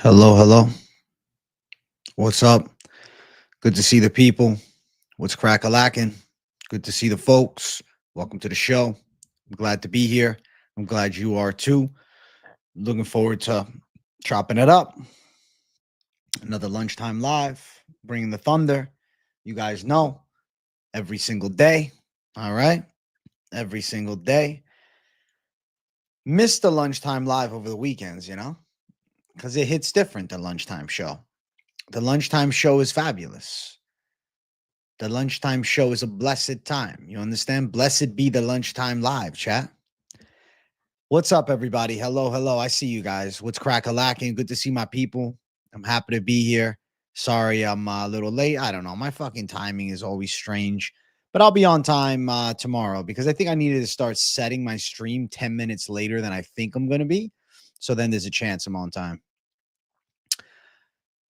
Hello, hello. What's up? Good to see the people. What's crack-a-lacking? Good to see the folks. Welcome to the show. I'm glad to be here. I'm glad you are too. Looking forward to chopping it up. Another lunchtime live, bringing the thunder. You guys know every single day. All right. Every single day. Missed the lunchtime live over the weekends, because it hits different than lunchtime show. The lunchtime show is fabulous. The lunchtime show is a blessed time. You understand? Blessed be the lunchtime live, chat. What's up, everybody? Hello, hello. I see you guys. What's crack-a-lacking? Good to see my people. I'm happy to be here. Sorry, I'm a little late. I don't know. My fucking timing is always strange. But I'll be on time tomorrow because I think I needed to start setting my stream 10 minutes later than I think I'm going to be. So then there's a chance I'm on time.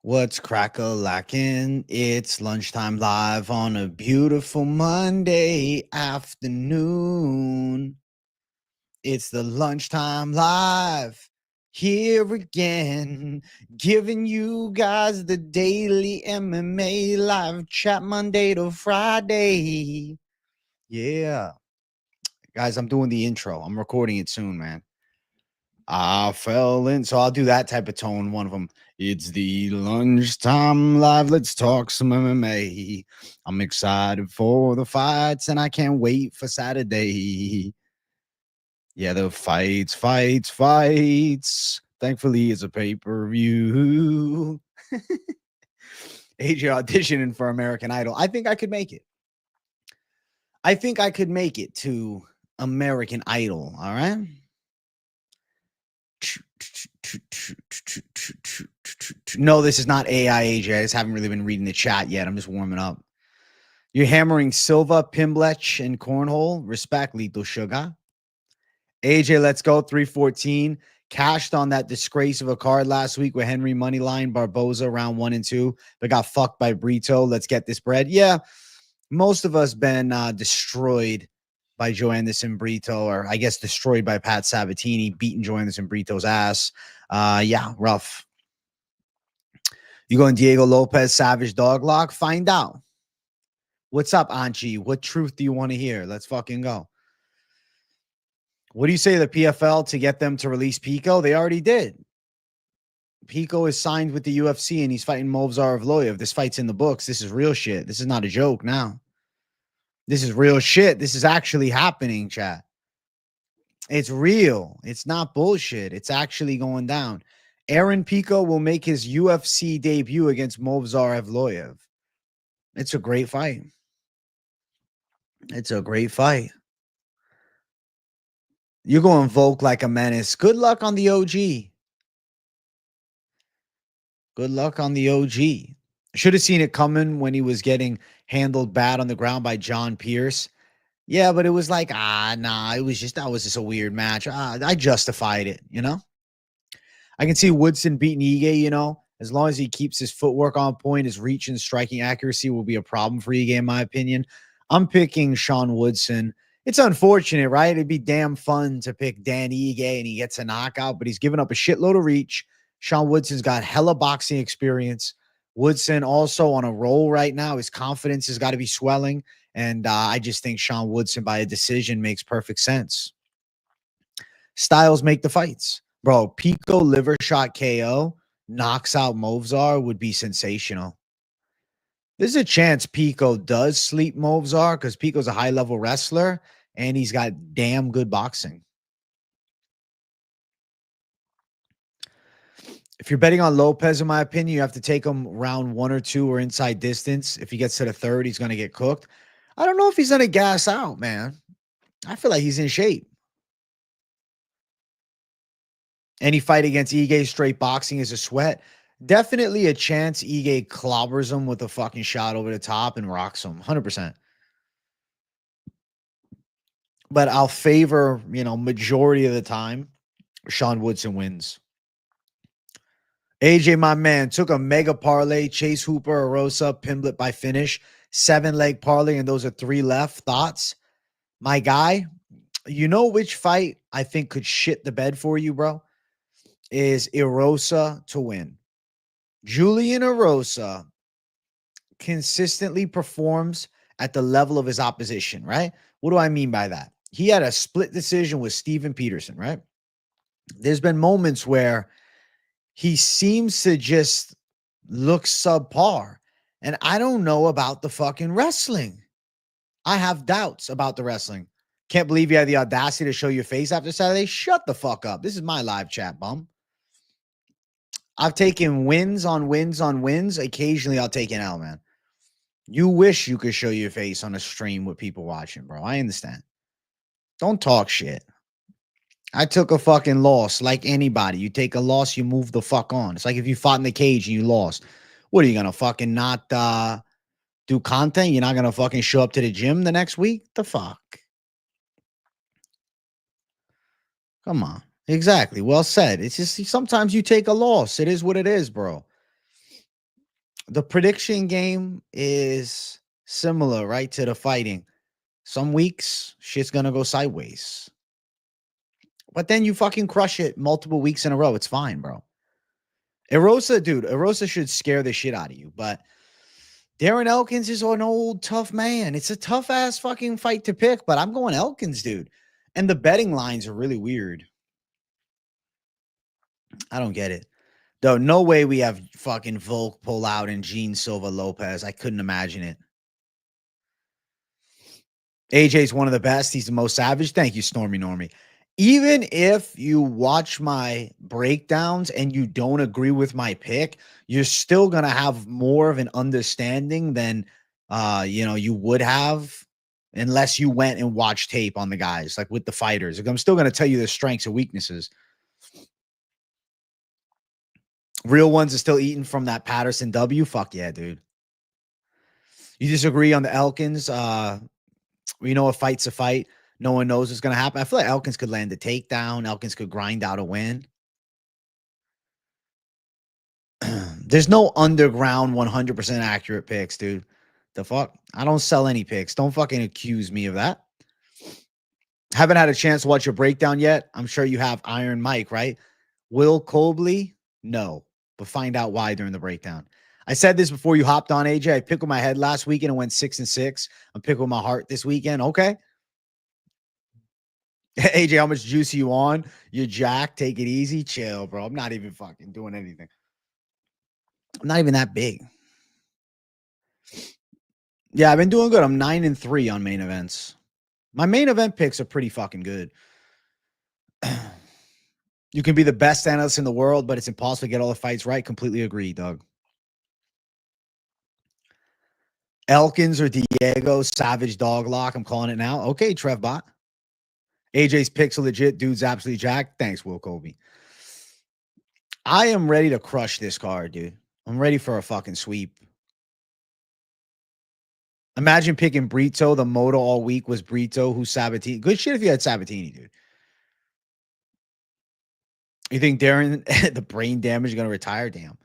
What's crack-a-lacking? It's lunchtime live on a beautiful Monday afternoon. It's the lunchtime live here again, giving you guys the daily MMA live chat Monday to Friday. Yeah. Guys, I'm doing the intro. I'm recording it soon, man. I fell in. So I'll do that type of tone. One of them. It's the lunchtime live. Let's talk some MMA. I'm excited for the fights and I can't wait for Saturday. Yeah, the fights. Thankfully, it's a pay-per-view. AJ auditioning for American Idol. I think I could make it. I think I could make it to American Idol. All right. No, this is not AI, AJ. I just haven't really been reading the chat yet. I'm just warming up. You're hammering Silva, Pimblett, and Cornhole. Respect, Lethal Sugar. AJ, let's go. 314. Cashed on that disgrace of a card last week with Henry Moneyline, Barboza, round 1 and 2, but got fucked by Brito. Let's get this bread. Yeah, most of us been destroyed by Joe Anderson Brito, or I guess destroyed by Pat Sabatini, beating Joe Anderson Brito's ass. Yeah, rough. You going Diego Lopes, Savage Doglock? Find out. What's up, Anchi? What truth do you want to hear? Let's fucking go. What do you say to the PFL to get them to release Pico? They already did. Pico is signed with the UFC and he's fighting Movsar Evloev. This fight's in the books. This is real shit. This is not a joke now. This is real shit. This is actually happening, chat. It's real. It's not bullshit. It's actually going down. Aaron Pico will make his UFC debut against Movsar Evloev. It's a great fight. It's a great fight. You're going Volk like a menace. Good luck on the OG. Good luck on the OG. Should have seen it coming when he was getting handled bad on the ground by John Pierce. Yeah, but it was like, nah, that was just a weird match. I justified it, I can see Woodson beating Ige, as long as he keeps his footwork on point, his reach and striking accuracy will be a problem for Ige, in my opinion. I'm picking Sean Woodson. It's unfortunate, right? It'd be damn fun to pick Dan Ige and he gets a knockout, but he's given up a shitload of reach. Sean Woodson's got hella boxing experience. Woodson also on a roll right now. His confidence has got to be swelling. And I just think Sean Woodson by a decision makes perfect sense. Styles make the fights. Bro, Pico liver shot KO knocks out Movsar would be sensational. There's a chance Pico does sleep Movsar because Pico's a high-level wrestler and he's got damn good boxing. If you're betting on Lopes, in my opinion, you have to take him round 1 or 2 or inside distance. If he gets to the third, he's going to get cooked. I don't know if he's going to gas out, man. I feel like he's in shape. Any fight against Ige straight boxing is a sweat. Definitely a chance Ige clobbers him with a fucking shot over the top and rocks him. 100%. But I'll favor, majority of the time, Sean Woodson wins. AJ, my man, took a mega parlay. Chase Hooper, Arosa, Pimblett by finish. 7-leg parlay, and those are 3 left. Thoughts? My guy, you know which fight I think could shit the bed for you, bro? Is Erosa to win. Julian Erosa consistently performs at the level of his opposition, right? What do I mean by that? He had a split decision with Steven Peterson, right? There's been moments where he seems to just look subpar. And I don't know about the fucking wrestling. I have doubts about the wrestling. Can't believe you had the audacity to show your face after Saturday. Shut the fuck up. This is my live chat, bum. I've taken wins on wins on wins. Occasionally, I'll take an L, man. You wish you could show your face on a stream with people watching, bro. I understand. Don't talk shit. I took a fucking loss like anybody. You take a loss, you move the fuck on. It's like if you fought in the cage and you lost. What are you going to fucking not do content? You're not going to fucking show up to the gym the next week? The fuck? Come on. Exactly. Well said. It's just sometimes you take a loss. It is what it is, bro. The prediction game is similar, right, to the fighting. Some weeks, shit's going to go sideways. But then you fucking crush it multiple weeks in a row. It's fine, bro. Erosa should scare the shit out of you. But Darren Elkins is an old, tough man. It's a tough-ass fucking fight to pick, but I'm going Elkins, dude. And the betting lines are really weird. I don't get it. Though, no way we have fucking Volk pull out and Gene Silva Lopez. I couldn't imagine it. AJ's one of the best. He's the most savage. Thank you, Stormy Normie. Even if you watch my breakdowns and you don't agree with my pick, you're still going to have more of an understanding than, you would have unless you went and watched tape on the guys, like with the fighters. Like, I'm still going to tell you their strengths and weaknesses. Real ones are still eating from that Patterson W. Fuck yeah, dude. You disagree on the Elkins? A fight's a fight. No one knows what's going to happen. I feel like Elkins could land a takedown. Elkins could grind out a win. There's no underground 100% accurate picks, dude. The fuck? I don't sell any picks. Don't fucking accuse me of that. Haven't had a chance to watch your breakdown yet. I'm sure you have Iron Mike, right? Will Colby? No. But find out why during the breakdown. I said this before you hopped on, AJ. I picked with my head last weekend and went 6-6. I'm picking with my heart this weekend. Okay. AJ, how much juice are you on? You're jacked. Take it easy. Chill, bro. I'm not even fucking doing anything. I'm not even that big. Yeah, I've been doing good. I'm 9-3 on main events. My main event picks are pretty fucking good. You can be the best analyst in the world, but it's impossible to get all the fights right. Completely agree, Doug. Elkins or Diego, savage dog lock. I'm calling it now. Okay, Trevbot. AJ's picks are legit. Dude's absolutely jacked. Thanks, Will Colby. I am ready to crush this card, dude. I'm ready for a fucking sweep. Imagine picking Brito. The moto all week was Brito, who's Sabatini. Good shit if you had Sabatini, dude. You think Darren, the brain damage, is going to retire? Damn.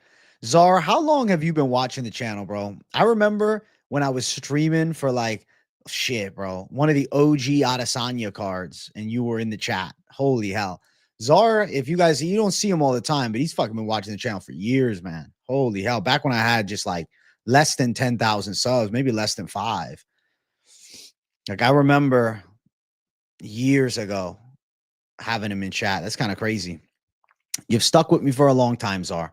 Czar, how long have you been watching the channel, bro? I remember when I was streaming for bro. One of the OG Adesanya cards, and you were in the chat. Holy hell. Czar, if you guys, you don't see him all the time, but he's fucking been watching the channel for years, man. Holy hell. Back when I had just less than 10,000 subs, maybe less than 5. I remember years ago having him in chat. That's kind of crazy. You've stuck with me for a long time, Czar.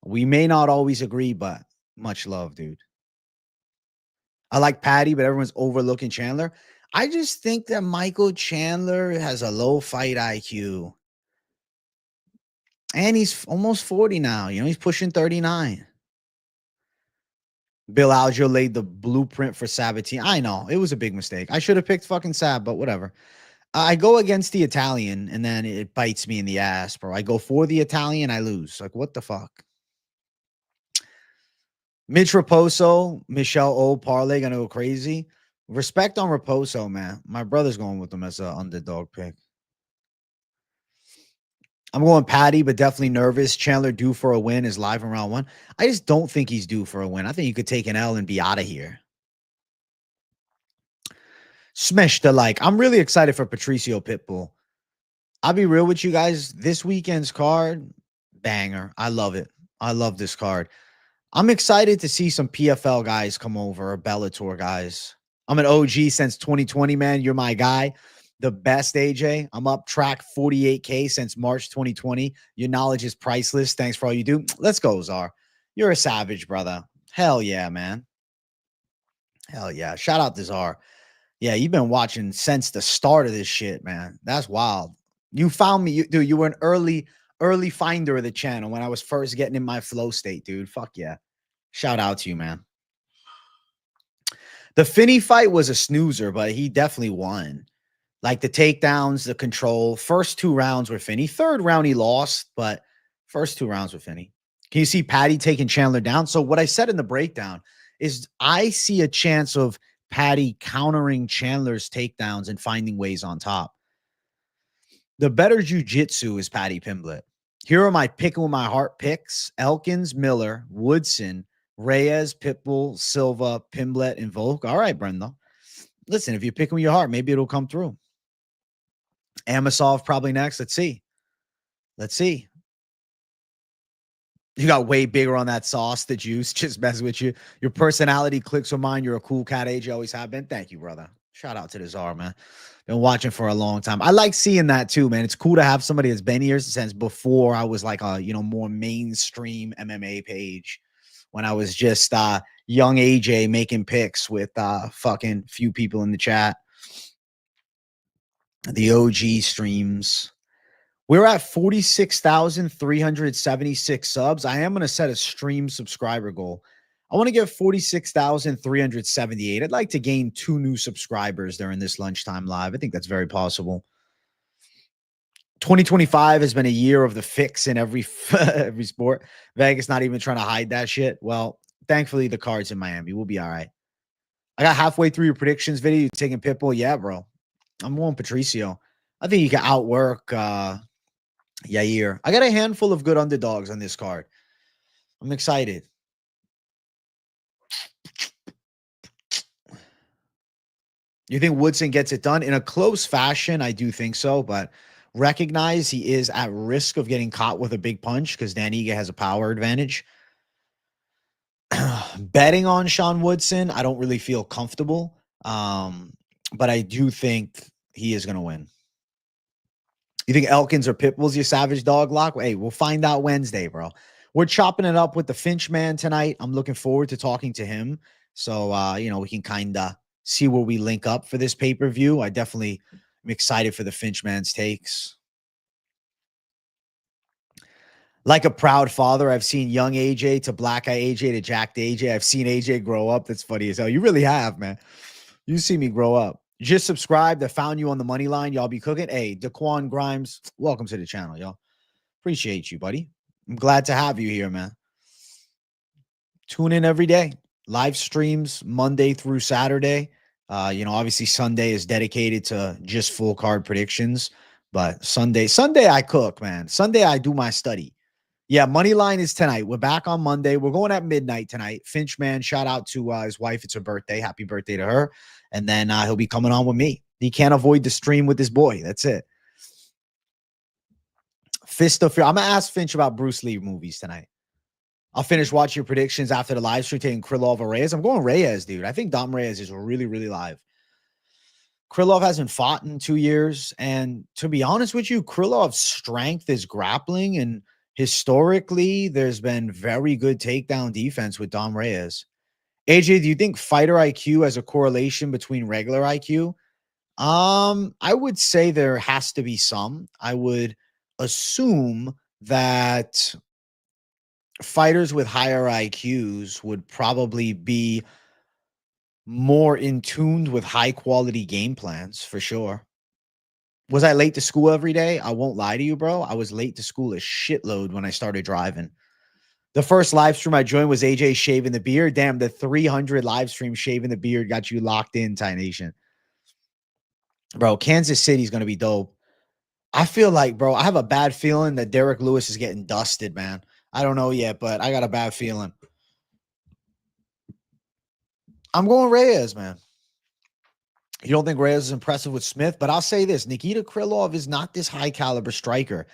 We may not always agree, but much love, dude. I like Patty, but everyone's overlooking Chandler. I just think that Michael Chandler has a low fight IQ. And he's almost 40 now. He's pushing 39. Bill Algeo laid the blueprint for Sabatini. I know. It was a big mistake. I should have picked fucking Sab, but whatever. I go against the Italian, and then it bites me in the ass, bro. I go for the Italian, I lose. What the fuck? Mitch Raposo, Michelle O, parlay gonna go crazy. Respect on Raposo, man. My brother's going with him as an underdog pick. I'm going Patty, but definitely nervous. Chandler due for a win is live in round 1. I just don't think he's due for a win. I think you could take an L and be out of here. Smash the like. I'm really excited for Patricio Pitbull. I'll be real with you guys. This weekend's card, banger. I love it. I love this card. I'm excited to see some PFL guys come over, or Bellator guys. I'm an OG since 2020, man. You're my guy. The best, AJ. I'm up track 48K since March 2020. Your knowledge is priceless. Thanks for all you do. Let's go, Czar. You're a savage, brother. Hell yeah, man. Hell yeah. Shout out to Czar. Yeah, you've been watching since the start of this shit, man. That's wild. You found me, dude. You were an early finder of the channel when I was first getting in my flow state, dude. Fuck yeah. Shout out to you, man. The Finney fight was a snoozer, but he definitely won. Like the takedowns, the control. First 2 rounds were Finney. Third round he lost, but first 2 rounds were Finney. Can you see Patty taking Chandler down? So what I said in the breakdown is I see a chance of Patty countering Chandler's takedowns and finding ways on top. The better jiu-jitsu is Patty Pimblett. Here are my picking with my heart picks. Elkins, Miller, Woodson, Reyes, Pitbull, Silva, Pimblett, and Volk. All right, Brenda. Listen, if you're picking with your heart, maybe it'll come through. Amasov probably next. Let's see. Let's see. You got way bigger on that sauce, the juice. Just mess with you. Your personality clicks with mine. You're a cool cat, age. You always have been. Thank you, brother. Shout out to the Czar, man. Been watching for a long time. I like seeing that too, man. It's cool to have somebody that's been here since before I was like a, more mainstream MMA page. When I was just young AJ making picks with fucking few people in the chat. The OG streams. We're at 46,376 subs. I am going to set a stream subscriber goal. I want to get 46,378. I'd like to gain 2 new subscribers during this lunchtime live. I think that's very possible. 2025 has been a year of the fix in every sport. Vegas not even trying to hide that shit. Well, thankfully the Cards in Miami. We'll be all right. I got halfway through your predictions video. You taking Pitbull? Yeah, bro. I'm going Patricio. I think you can outwork Yair. I got a handful of good underdogs on this card. I'm excited. You think Woodson gets it done in a close fashion? I do think so, but recognize he is at risk of getting caught with a big punch because Dan Ige has a power advantage. Betting on Sean Woodson, I don't really feel comfortable, but I do think he is going to win. You think Elkins or Pitbull's your savage dog lock? Hey, we'll find out Wednesday, bro. We're chopping it up with the Finch man tonight. I'm looking forward to talking to him. So, we can kind of see where we link up for this pay-per-view. I definitely am excited for the Finch man's takes. Like a proud father, I've seen young AJ to black eye AJ to jacked AJ. I've seen AJ grow up. That's funny as hell. You really have, man. You see me grow up. Just subscribed. I found you on the money line. Y'all be cooking. Hey, Daquan Grimes, welcome to the channel, y'all. Appreciate you, buddy. I'm glad to have you here, man. Tune in every day. Live streams Monday through Saturday. Obviously Sunday is dedicated to just full card predictions. But Sunday I cook, man. Sunday I do my study. Yeah, Moneyline is tonight. We're back on Monday. We're going at midnight tonight. Finch man, shout out to his wife. It's her birthday. Happy birthday to her. And then he'll be coming on with me. He can't avoid the stream with his boy. That's it. Fist of Fear. I'm going to ask Finch about Bruce Lee movies tonight. I'll finish watching your predictions after the live stream, taking Krillov or Reyes. I'm going Reyes, dude. I think Dom Reyes is really, really live. Krillov hasn't fought in 2 years. And to be honest with you, Krillov's strength is grappling, and historically, there's been very good takedown defense with Dom Reyes. AJ, do you think fighter IQ has a correlation between regular IQ? I would say there has to be some. I would assume that fighters with higher IQs would probably be more in tune with high quality game plans for sure. Was I late to school every day? I won't lie to you, bro. I was late to school a shitload when I started driving. The first live stream I joined was AJ shaving the beard. Damn, the 300 live stream shaving the beard got you locked in, Thai Nation. Bro, Kansas City's going to be dope. I feel like, bro, I have a bad feeling that Derek Lewis is getting dusted, man. I don't know yet, but I got a bad feeling. I'm going Reyes, man. You don't think Reyes is impressive with Smith, but I'll say this. Nikita Krillov is not this high caliber striker.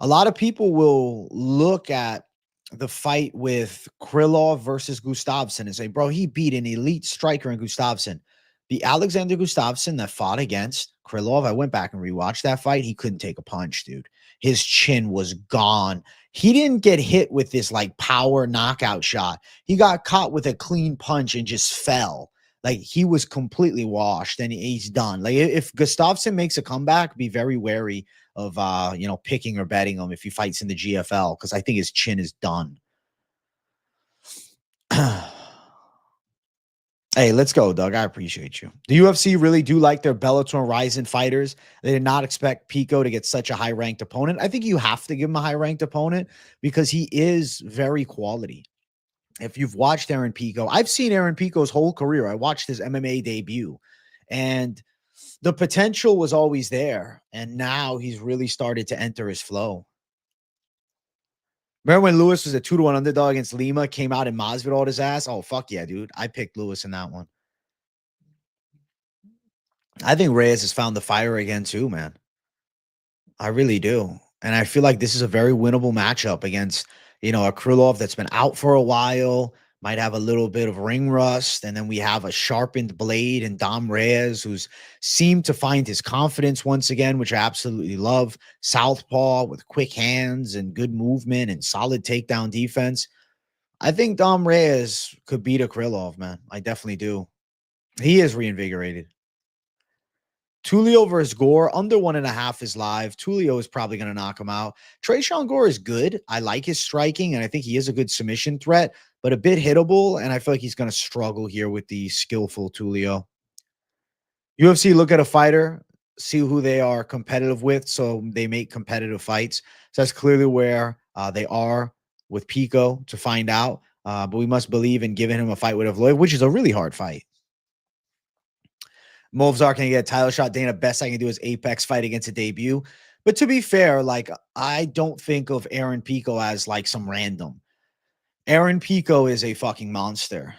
A lot of people will look at the fight with Krillov versus Gustafsson and say, bro, he beat an elite striker in Gustafsson. The Alexander Gustafsson that fought against Krillov, I went back and rewatched that fight. He couldn't take a punch, dude. His chin was gone. He didn't get hit with this like power knockout shot. He got caught with a clean punch and just fell. Like he was completely washed and he's done. Like if Gustafsson makes a comeback, be very wary of picking or betting him if he fights in the GFL, because I think his chin is done. Hey, let's go, Doug. I appreciate you. The UFC really do like their Bellator and Ryzen fighters. They did not expect Pico to get such a high-ranked opponent. I think you have to give him a high-ranked opponent because he is very quality. If you've watched Aaron Pico, I've seen Aaron Pico's whole career. I watched his MMA debut, and the potential was always there. And now he's really started to enter his flow. Remember when Lewis was a 2-1 underdog against Lima, came out and Masvidal his ass? Oh, fuck yeah, dude. I picked Lewis in that one. I think Reyes has found the fire again too, man. I really do. And I feel like this is a very winnable matchup against, a Krillov that's been out for a while, might have a little bit of ring rust. And then we have a sharpened blade and Dom Reyes, who's seemed to find his confidence once again, which I absolutely love. Southpaw with quick hands and good movement and solid takedown defense. I think Dom Reyes could beat a Krillov, man. I definitely do. He is reinvigorated. Tulio versus Gore, under 1.5 is live. Tulio is probably going to knock him out. Trayshawn Gore is good. I like his striking, and I think he is a good submission threat, but a bit hittable, and I feel like he's going to struggle here with the skillful Tulio. UFC look at a fighter, see who they are competitive with, so they make competitive fights. So that's clearly where they are with Pico to find out. But we must believe in giving him a fight with Evloev, which is a really hard fight. Movzar can get a title shot. Dana, best I can do is Apex fight against a debut. But to be fair, like I don't think of Aaron Pico as like some random. Aaron Pico is a fucking monster.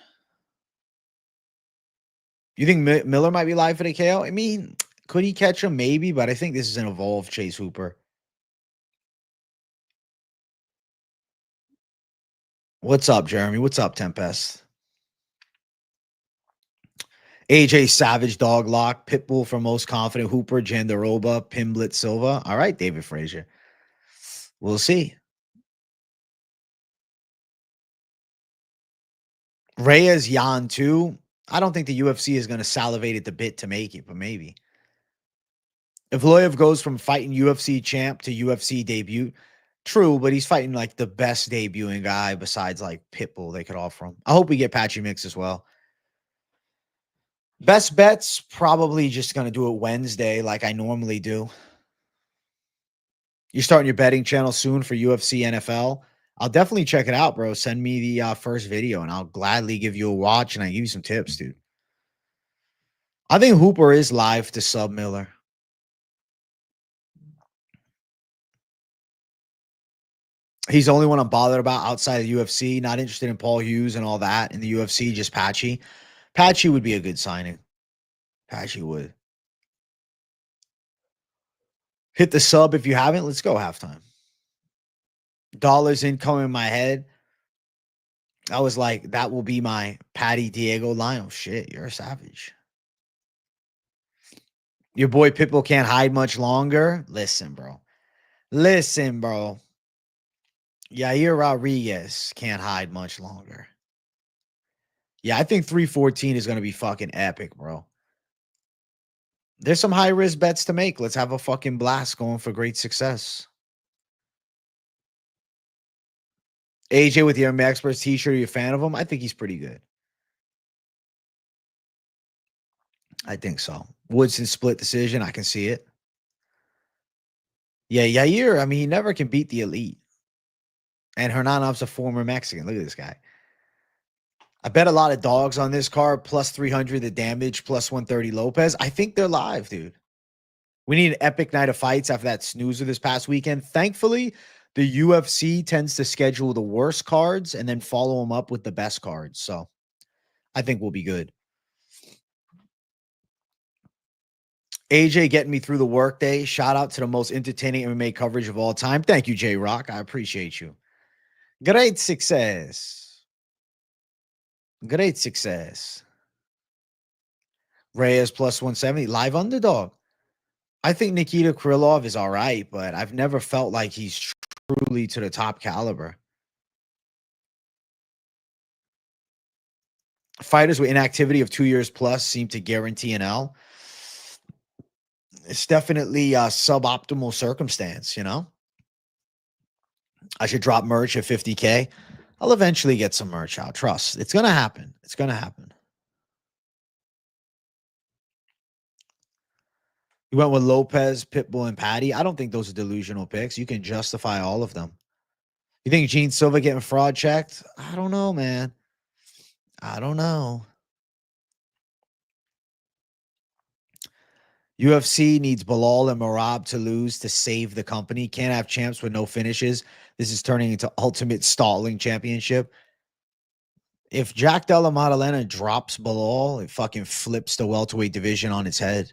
You think Miller might be live for the KO? I mean, could he catch him? Maybe, but I think this is an evolved Chase Hooper. What's up, Jeremy? What's up, Tempest? AJ Savage, Dog Lock, Pitbull for most confident, Hooper, Jandaroba, Pimblett, Silva. All right, David Frazier. We'll see. Reyes, Yan too. I don't think the UFC is going to salivate at the bit to make it, but maybe. Evloev goes from fighting UFC champ to UFC debut. True, but he's fighting like the best debuting guy besides like Pitbull they could offer him. I hope we get Patchy Mix as well. Best bets, probably just going to do it Wednesday like I normally do. You're starting your betting channel soon for UFC NFL. I'll definitely check it out, bro. Send me the first video and I'll gladly give you a watch and I give you some tips, dude. I think Hooper is live to sub Miller. He's the only one I'm bothered about outside of the UFC. Not interested in Paul Hughes and all that in the UFC, just Patchy. Patchy would be a good signing. Patchy would. Hit the sub if you haven't. Let's go halftime. Dollars income in my head. I was like, that will be my Patty Diego line. Oh, shit. You're a savage. Your boy Pitbull can't hide much longer. Listen, bro. Yair Rodriguez can't hide much longer. Yeah, I think 314 is going to be fucking epic, bro. There's some high risk bets to make. Let's have a fucking blast going for great success. AJ with the MMA Experts t-shirt. Are you a fan of him? I think he's pretty good. I think so. Woodson split decision. I can see it. Yeah, Yair, I mean, he never can beat the elite. And Hernanov's a former Mexican. Look at this guy. I bet a lot of dogs on this card. Plus 300 the damage. Plus 130 Lopes. I think they're live, dude. We need an epic night of fights after that snoozer this past weekend. Thankfully, the UFC tends to schedule the worst cards and then follow them up with the best cards. So I think we'll be good. AJ getting me through the workday. Shout out to the most entertaining MMA coverage of all time. Thank you, J-Rock. I appreciate you. Great success. Great success. Reyes plus 170. Live underdog. I think Nikita Krillov is all right, but I've never felt like he's truly to the top caliber. Fighters with inactivity of 2 years plus seem to guarantee an L. It's definitely a suboptimal circumstance, you know? I should drop merch at 50K. I'll eventually get some merch out. Trust. It's going to happen. It's going to happen. You went with Lopes, Pitbull, and Patty. I don't think those are delusional picks. You can justify all of them. You think Gene Silva getting fraud checked? I don't know, man. I don't know. UFC needs Bilal and Marab to lose to save the company. Can't have champs with no finishes. This is turning into ultimate stalling championship. If Jack Della Maddalena drops Bilal, it fucking flips the welterweight division on its head.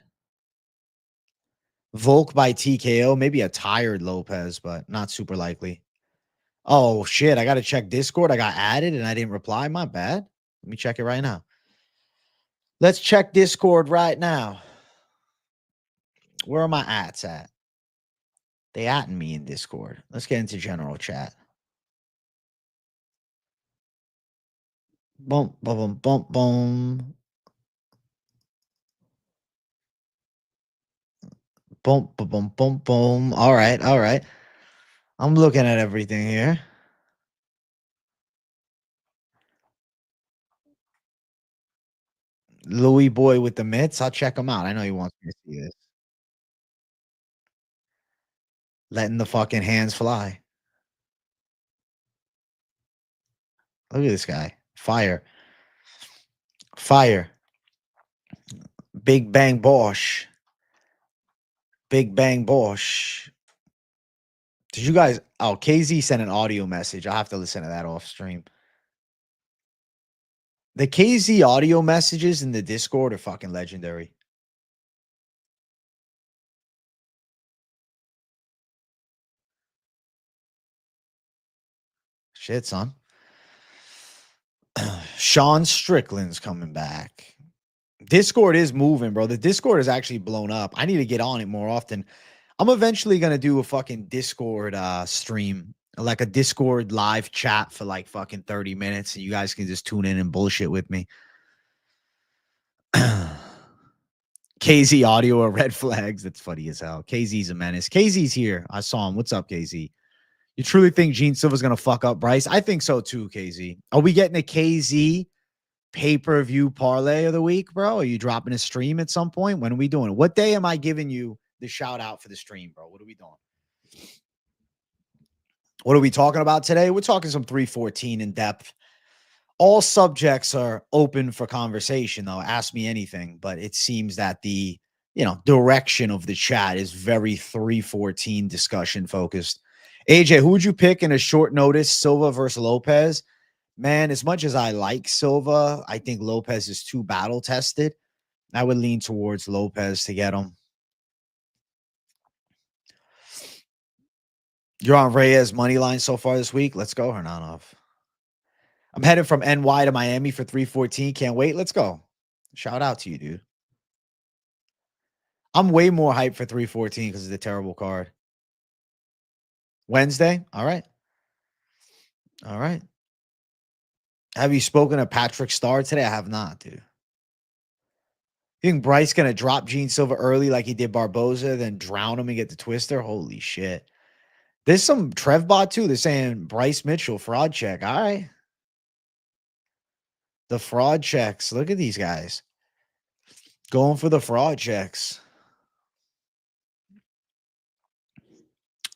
Volk by TKO, maybe a tired Lopes, but not super likely. Oh, shit. I got to check Discord. I got added and I didn't reply. My bad. Let me check it right now. Let's check Discord right now. Where are my ats at? They atting me in Discord. Let's get into general chat. Boom, boom, boom, boom. Boom, boom, boom, boom, boom. All right, all right. I'm looking at everything here. Louis Boy with the mitts. I'll check him out. I know he wants me to see this. Letting the fucking hands fly. Look at this guy. Fire. Fire. Big Bang Bosch. Big Bang Bosch. Did you guys? Oh, KZ sent an audio message. I'll have to listen to that off stream. The KZ audio messages in the Discord are fucking legendary. Shit, son. Sean Strickland's coming back. Discord is moving, bro. The Discord is actually blown up. I need to get on it more often. I'm eventually gonna do a fucking Discord stream, like a Discord live chat for like fucking 30 minutes, and you guys can just tune in and bullshit with me. KZ audio or red flags. That's funny as hell. KZ's a menace. KZ's here. I saw him. What's up, KZ? You truly think Gene Silva's gonna fuck up Bryce? I think so too, KZ. Are we getting a KZ pay-per-view parlay of the week, bro? Are you dropping a stream at some point? When are we doing it? What day am I giving you the shout out for the stream, bro? What are we doing? What are we talking about today? We're talking some 314 in depth. All subjects are open for conversation, though. Ask me anything, but it seems that the direction of the chat is very 314 discussion focused. AJ, who would you pick in a short notice, Silva versus Lopes? Man, as much as I like Silva, I think Lopes is too battle tested. I would lean towards Lopes to get him. You're on Reyes money line so far this week. Let's go, Hernanov. I'm headed from NY to Miami for 314. Can't wait. Let's go. Shout out to you, dude. I'm way more hyped for 314 because of the terrible card. Wednesday? All right. All right. Have you spoken to Patrick Starr today? I have not, dude. You think Bryce gonna drop Gene Silva early like he did Barboza, then drown him and get the twister? Holy shit. There's some Trevbot too. They're saying Bryce Mitchell, fraud check. All right. The fraud checks. Look at these guys. Going for the fraud checks.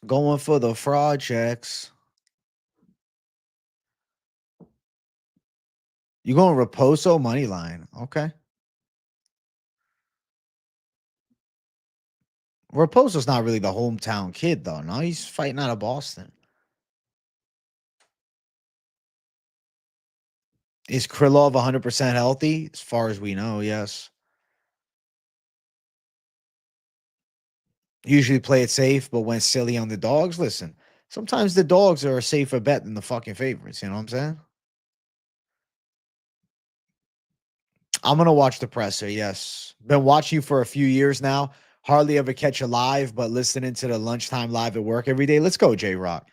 Going for the fraud checks. You going Raposo money line. Okay. Raposo's not really the hometown kid, though. No, he's fighting out of Boston. Is Krillov 100% healthy? As far as we know, yes. Usually play it safe, but went silly on the dogs. Listen, Sometimes the dogs are a safer bet than the fucking favorites. You know what I'm saying? I'm gonna watch the presser. Yes, been watching you for a few years now. Hardly ever catch a live, but listening to the lunchtime live at work every day. Let's go, J Rock.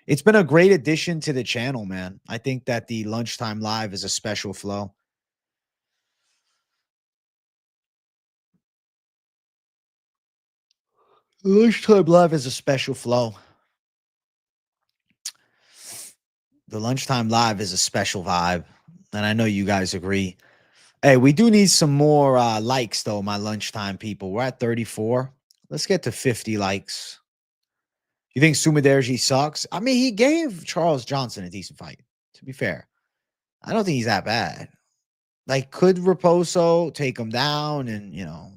It's been a great addition to the channel, man. I think that the lunchtime live is a special flow. Lunchtime live is a special flow. The lunchtime live is a special vibe, and I know you guys agree. Hey, we do need some more likes, though, my lunchtime people. We're at 34. Let's get to 50 likes. You think Sumaderji sucks? I mean, he gave Charles Johnson a decent fight, to be fair. I don't think he's that bad. Like, could Raposo take him down and,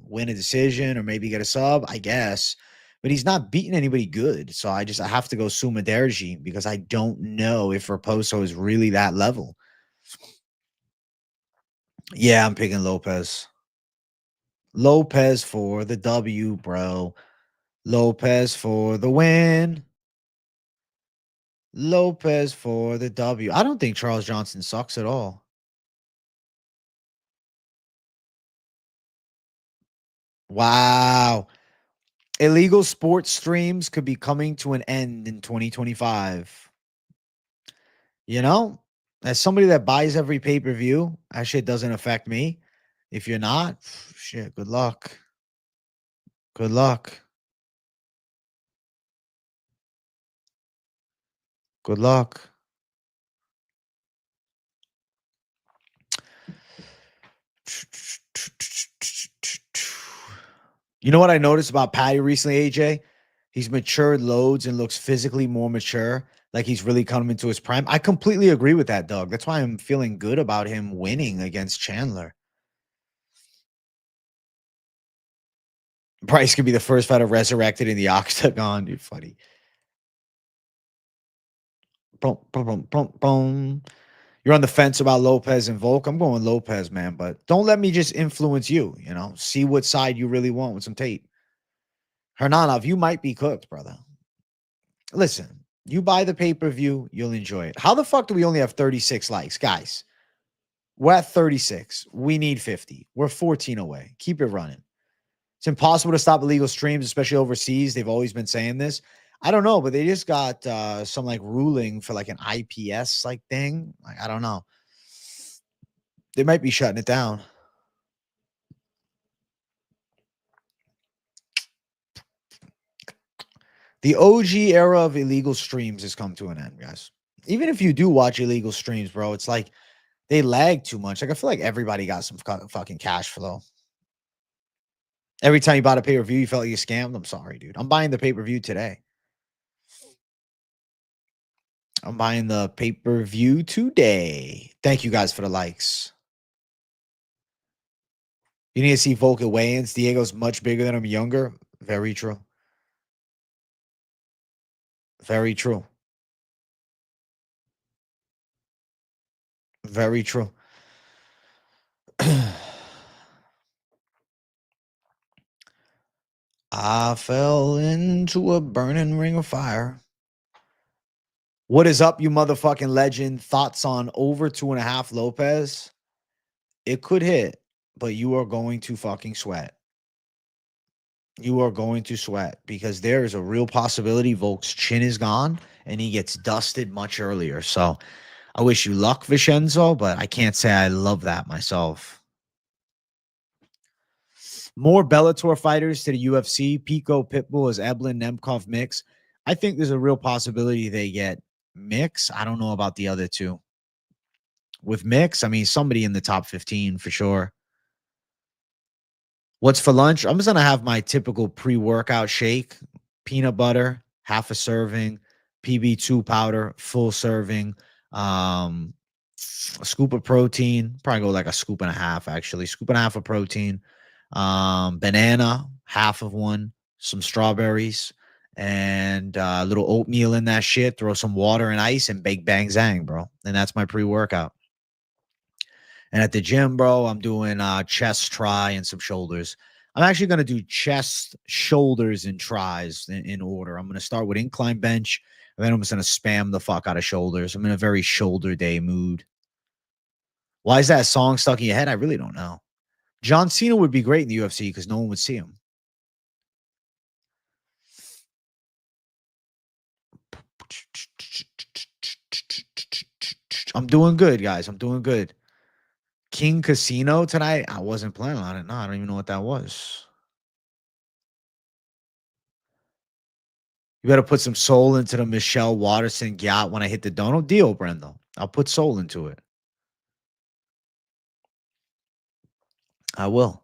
win a decision or maybe get a sub? I guess. But he's not beating anybody good. So I have to go Sumaderji because I don't know if Raposo is really that level. Yeah, I'm picking Lopes. Lopes for the W, bro. Lopes for the win. Lopes for the W. I don't think Charles Johnson sucks at all. Wow. Illegal sports streams could be coming to an end in 2025. As somebody that buys every pay-per-view, that shit doesn't affect me. If you're not, shit, good luck. Good luck. Good luck. You know what I noticed about Patty recently, AJ? He's matured loads and looks physically more mature, like he's really coming into his prime. I completely agree with that, Doug. That's why I'm feeling good about him winning against Chandler. Bryce could be the first fighter resurrected in the octagon, dude. Funny. Boom, boom, boom, boom, boom. You're on the fence about Lopes and Volk. I'm going Lopes, man, but don't let me just influence you. See what side you really want with some tape. Hernanov, you might be cooked, brother. Listen, you buy the pay-per-view, you'll enjoy it. How the fuck do we only have 36 likes? Guys, we're at 36. We need 50. We're 14 away. Keep it running. It's impossible to stop illegal streams, especially overseas. They've always been saying this. I don't know, but they just got some ruling for an IPS thing. I don't know. They might be shutting it down. The OG era of illegal streams has come to an end, guys. Even if you do watch illegal streams, bro, it's they lag too much. I feel like everybody got some fucking cash flow. Every time you bought a pay-per-view, you felt like you scammed. I'm sorry, dude. I'm buying the pay-per-view today. I'm buying the pay-per-view today. Thank you guys for the likes. You need to see Volk at weigh-ins. Diego's much bigger than him, younger. Very true. Very true. Very true. I fell into a burning ring of fire. What is up, you motherfucking legend? Thoughts on over 2.5 Lopes? It could hit, but you are going to fucking sweat. You are going to sweat because there is a real possibility Volk's chin is gone and he gets dusted much earlier. So I wish you luck, Vincenzo, but I can't say I love that myself. More Bellator fighters to the UFC. Pico, Pitbull is Eblin, Nemkov mix. I think there's a real possibility they get Mix. I don't know about the other two. With Mix, I mean, somebody in the top 15 for sure. What's for lunch? I'm just going to have my typical pre-workout shake. Peanut butter, half a serving. PB2 powder, full serving. A scoop of protein. Probably go a scoop and a half, actually. Scoop and a half of protein. Banana, half of one. Some strawberries. And a little oatmeal in that shit. Throw some water and ice and bake bang zang, bro. And that's my pre-workout. And at the gym, bro, I'm doing chest, try, and some shoulders. I'm actually going to do chest, shoulders, and tries in order. I'm going to start with incline bench, And then I'm just going to spam the fuck out of shoulders. I'm in a very shoulder day mood. Why is that song stuck in your head? I really don't know. John Cena would be great in the UFC because no one would see him. I'm doing good, guys. I'm doing good. King Casino tonight? I wasn't planning on it. No, I don't even know what that was. You better put some soul into the Michelle Watterson yacht when I hit the dono. Deal, Brendo. I'll put soul into it. I will.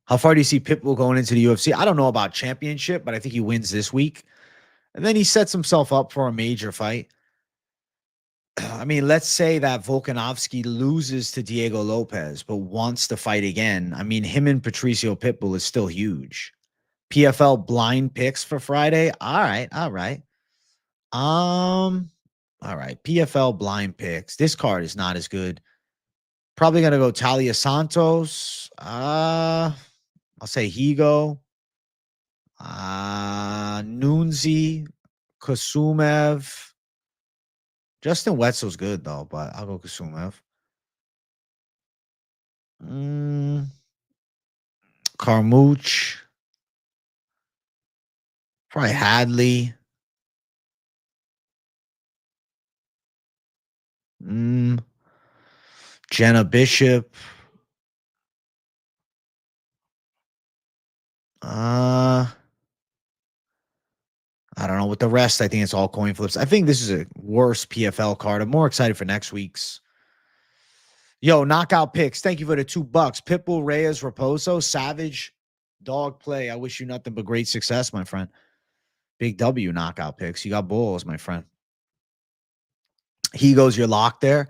How far do you see Pitbull going into the UFC? I don't know about championship, but I think he wins this week. And then he sets himself up for a major fight. I mean, let's say that Volkanovski loses to Diego Lopes, but wants to fight again. I mean, him and Patricio Pitbull is still huge. PFL blind picks for Friday. All right. All right. All right. PFL blind picks. This card is not as good. Probably going to go Talia Santos. I'll say Higo. Nunzi. Kasumev. Justin Wetzel's good, though, but I'll go Kasumev. Carmouche. Probably Hadley. Jenna Bishop. I don't know. With the rest, I think it's all coin flips. I think this is a worse PFL card. I'm more excited for next week's. Yo, knockout picks. Thank you for the $2. Pitbull, Reyes, Raposo, Savage, dog play. I wish you nothing but great success, my friend. Big W knockout picks. You got balls, my friend. He goes, you're locked there.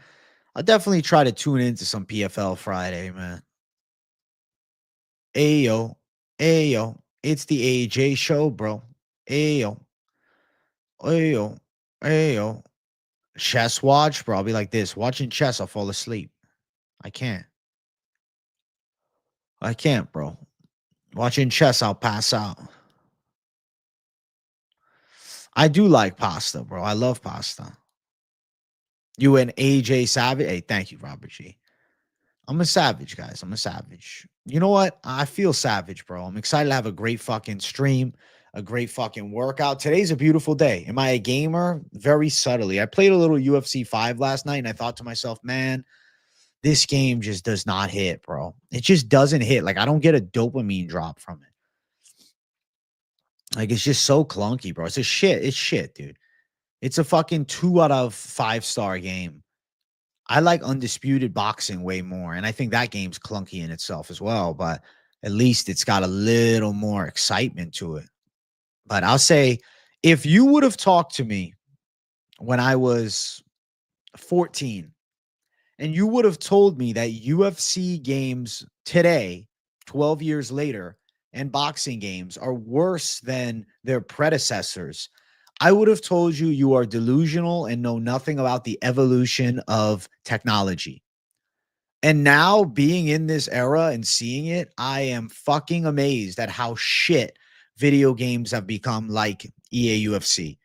I'll definitely try to tune into some PFL Friday, man. Ayo. Ayo. It's the AJ show, bro. Ayo. Ayo. Ayo. Chess watch, bro. I'll be like this. Watching chess, I'll fall asleep. I can't. I can't, bro. Watching chess, I'll pass out. I do like pasta, bro. I love pasta. You and AJ Savage. Hey, thank you, Robert G. I'm a savage, guys. I'm a savage. You know what? I feel savage, bro. I'm excited to have a great fucking stream, a great fucking workout. Today's a beautiful day. Am I a gamer? Very subtly. I played a little UFC 5 last night, and I thought to myself, man, this game just does not hit, bro. It just doesn't hit. Like, I don't get a dopamine drop from it. Like, it's just so clunky, bro. It's a shit. It's shit, dude. It's a fucking 2 out of 5-star game. I like Undisputed boxing way more, and I think that game's clunky in itself as well, but at least it's got a little more excitement to it. But I'll say, if you would have talked to me when I was 14, and you would have told me that UFC games today, 12 years later, and boxing games are worse than their predecessors, I would have told you you are delusional and know nothing about the evolution of technology. And now, being in this era and seeing it, I am fucking amazed at how shit video games have become, like EA UFC.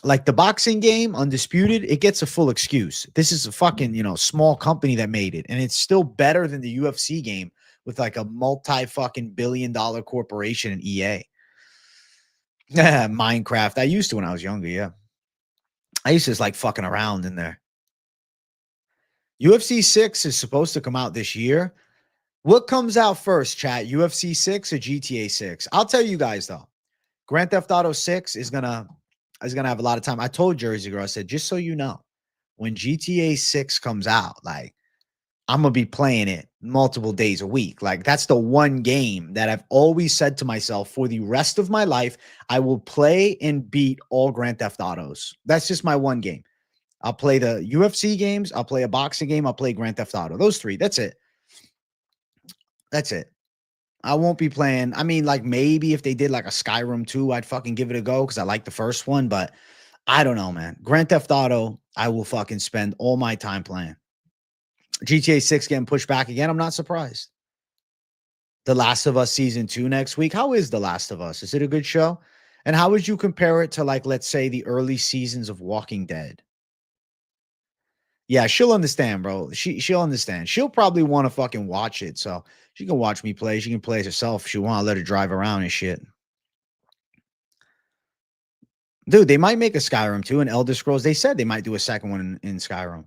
Like the boxing game, Undisputed, it gets a full excuse. This is a fucking, small company that made it. And it's still better than the UFC game with like a multi-fucking billion-dollar corporation in EA. Minecraft. I used to when I was younger, yeah. I used to just like fucking around in there. UFC 6 is supposed to come out this year. What comes out first, chat? UFC 6 or GTA 6? I'll tell you guys, though. Grand Theft Auto 6 is gonna have a lot of time. I told Jersey Girl, I said, just so you know, when GTA 6 comes out, like, I'm going to be playing it multiple days a week. Like, that's the one game that I've always said to myself for the rest of my life, I will play and beat all Grand Theft Autos. That's just my one game. I'll play the UFC games. I'll play a boxing game. I'll play Grand Theft Auto. Those three. That's it. That's it. I won't be playing. I mean, like, maybe if they did like a Skyrim 2, I'd fucking give it a go because I like the first one. But I don't know, man. Grand Theft Auto, I will fucking spend all my time playing. GTA 6 getting pushed back again. I'm not surprised. The Last of Us Season 2 next week. How is The Last of Us? Is it a good show? And how would you compare it to, like, let's say the early seasons of Walking Dead? Yeah, she'll understand, bro. She'll understand. She'll probably want to fucking watch it. So she can watch me play. She can play it herself. If she want to let her drive around and shit. Dude, they might make a Skyrim too, and Elder Scrolls. They said they might do a second one in Skyrim.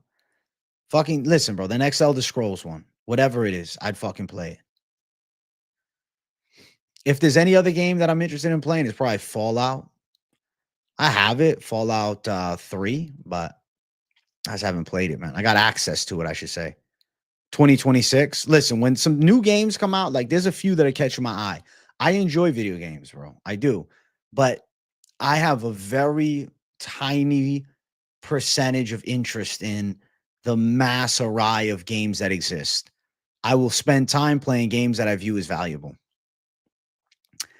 Fucking listen, bro. The next Elder Scrolls one, whatever it is, I'd fucking play it. If there's any other game that I'm interested in playing, it's probably Fallout. I have it, Fallout 3, but I just haven't played it, man. I got access to it, I should say. 2026. Listen, when some new games come out, like there's a few that are catching my eye. I enjoy video games, bro. I do. But I have a very tiny percentage of interest in the mass array of games that exist. I will spend time playing games that I view as valuable.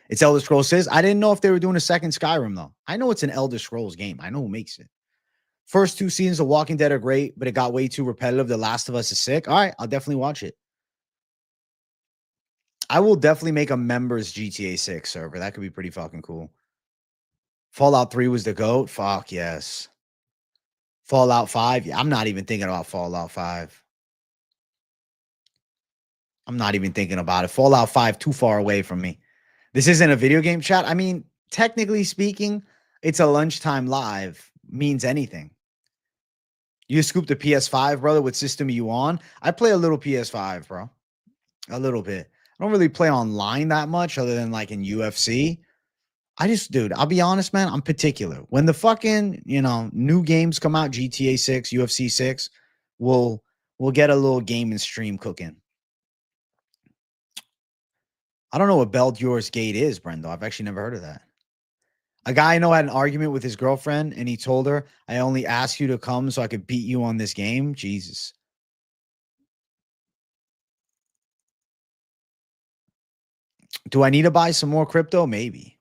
It's Elder Scrolls 6. I didn't know if they were doing a second Skyrim, though. I know it's an Elder Scrolls game. I know who makes it. First 2 seasons of Walking Dead are great, but it got way too repetitive. The Last of Us is sick. All right, I'll definitely watch it. I will definitely make a members GTA 6 server. That could be pretty fucking cool. Fallout 3 was the GOAT. Fuck yes. Fallout 5. Yeah, I'm not even thinking about Fallout 5. I'm not even thinking about it. Fallout 5 too far away from me. This isn't a video game chat. I mean, technically speaking, it's a lunchtime live. Means anything. You scoop the PS5, brother. What system are you on? I play a little PS5, bro. A little bit. I don't really play online that much other than like in UFC. Dude, I'll be honest, man. I'm particular. When the fucking, new games come out, GTA 6, UFC 6, we'll get a little game and stream cooking. I don't know what Baldur's Gate is, Brendo. I've actually never heard of that. A guy I know had an argument with his girlfriend, and he told her, I only asked you to come so I could beat you on this game. Jesus. Do I need to buy some more crypto? Maybe.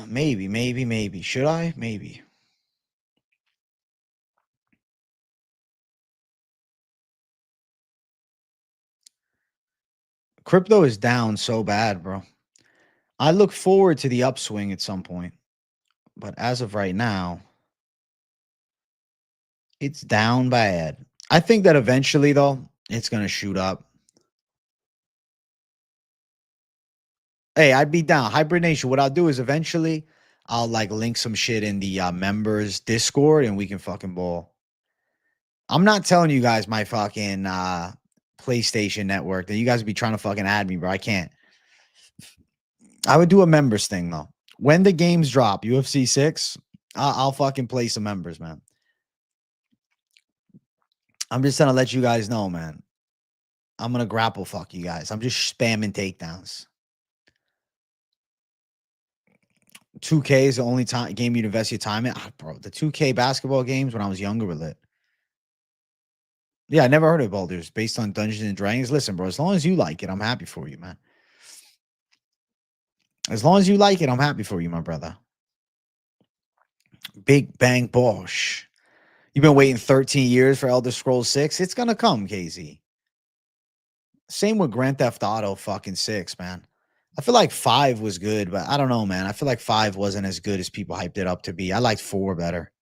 maybe. Should I? Maybe. Crypto is down so bad, bro. I look forward to the upswing at some point. But as of right now, it's down bad. I think that eventually, though, it's going to shoot up. Hey, I'd be down. Hybrid Nation, what I'll do is eventually I'll like link some shit in the members Discord and we can fucking ball. I'm not telling you guys my fucking PlayStation network that you guys would be trying to fucking add me, bro. I can't. I would do a members thing though. When the games drop, UFC 6, I'll fucking play some members, man. I'm just gonna let you guys know, man. I'm gonna grapple fuck you guys. I'm just spamming takedowns. 2K is the only game you'd invest your time in. Bro, the 2K basketball games when I was younger were lit. Yeah, I never heard of Baldur's based on Dungeons and Dragons. Listen, bro, as long as you like it, I'm happy for you, man. As long as you like it, I'm happy for you, my brother. Big Bang Bosh. You've been waiting 13 years for Elder Scrolls 6. It's gonna come, KZ. Same with Grand Theft Auto fucking 6, man. I feel like 5 was good, but I don't know, man. I feel like 5 wasn't as good as people hyped it up to be. I liked 4 better.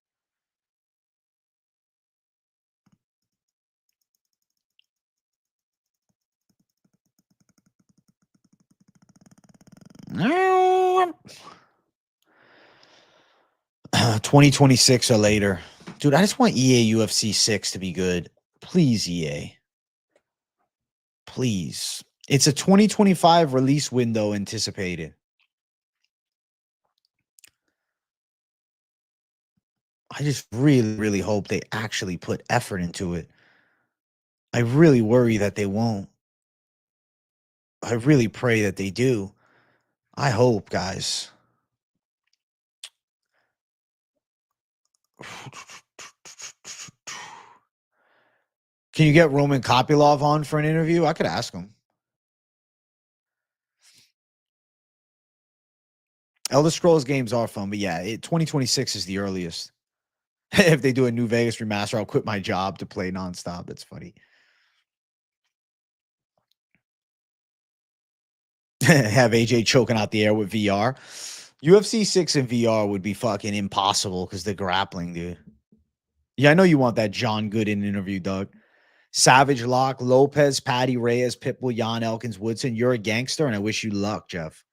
No. 2026 or later. Dude, I just want EA UFC 6 to be good. Please, EA. Please. It's a 2025 release window anticipated. I just really, really hope they actually put effort into it. I really worry that they won't. I really pray that they do. I hope, guys. Can you get Roman Kopylov on for an interview? I could ask him. Elder Scrolls games are fun, but yeah, 2026 is the earliest. If they do a New Vegas remaster, I'll quit my job to play nonstop. That's funny. Have AJ choking out the air with VR. UFC 6 in VR would be fucking impossible because the grappling, dude. Yeah, I know you want that John Gooden interview, Doug. Savage Lock, Lopes, Patty Reyes, Pitbull, Jan Elkins, Woodson. You're a gangster, and I wish you luck, Jeff.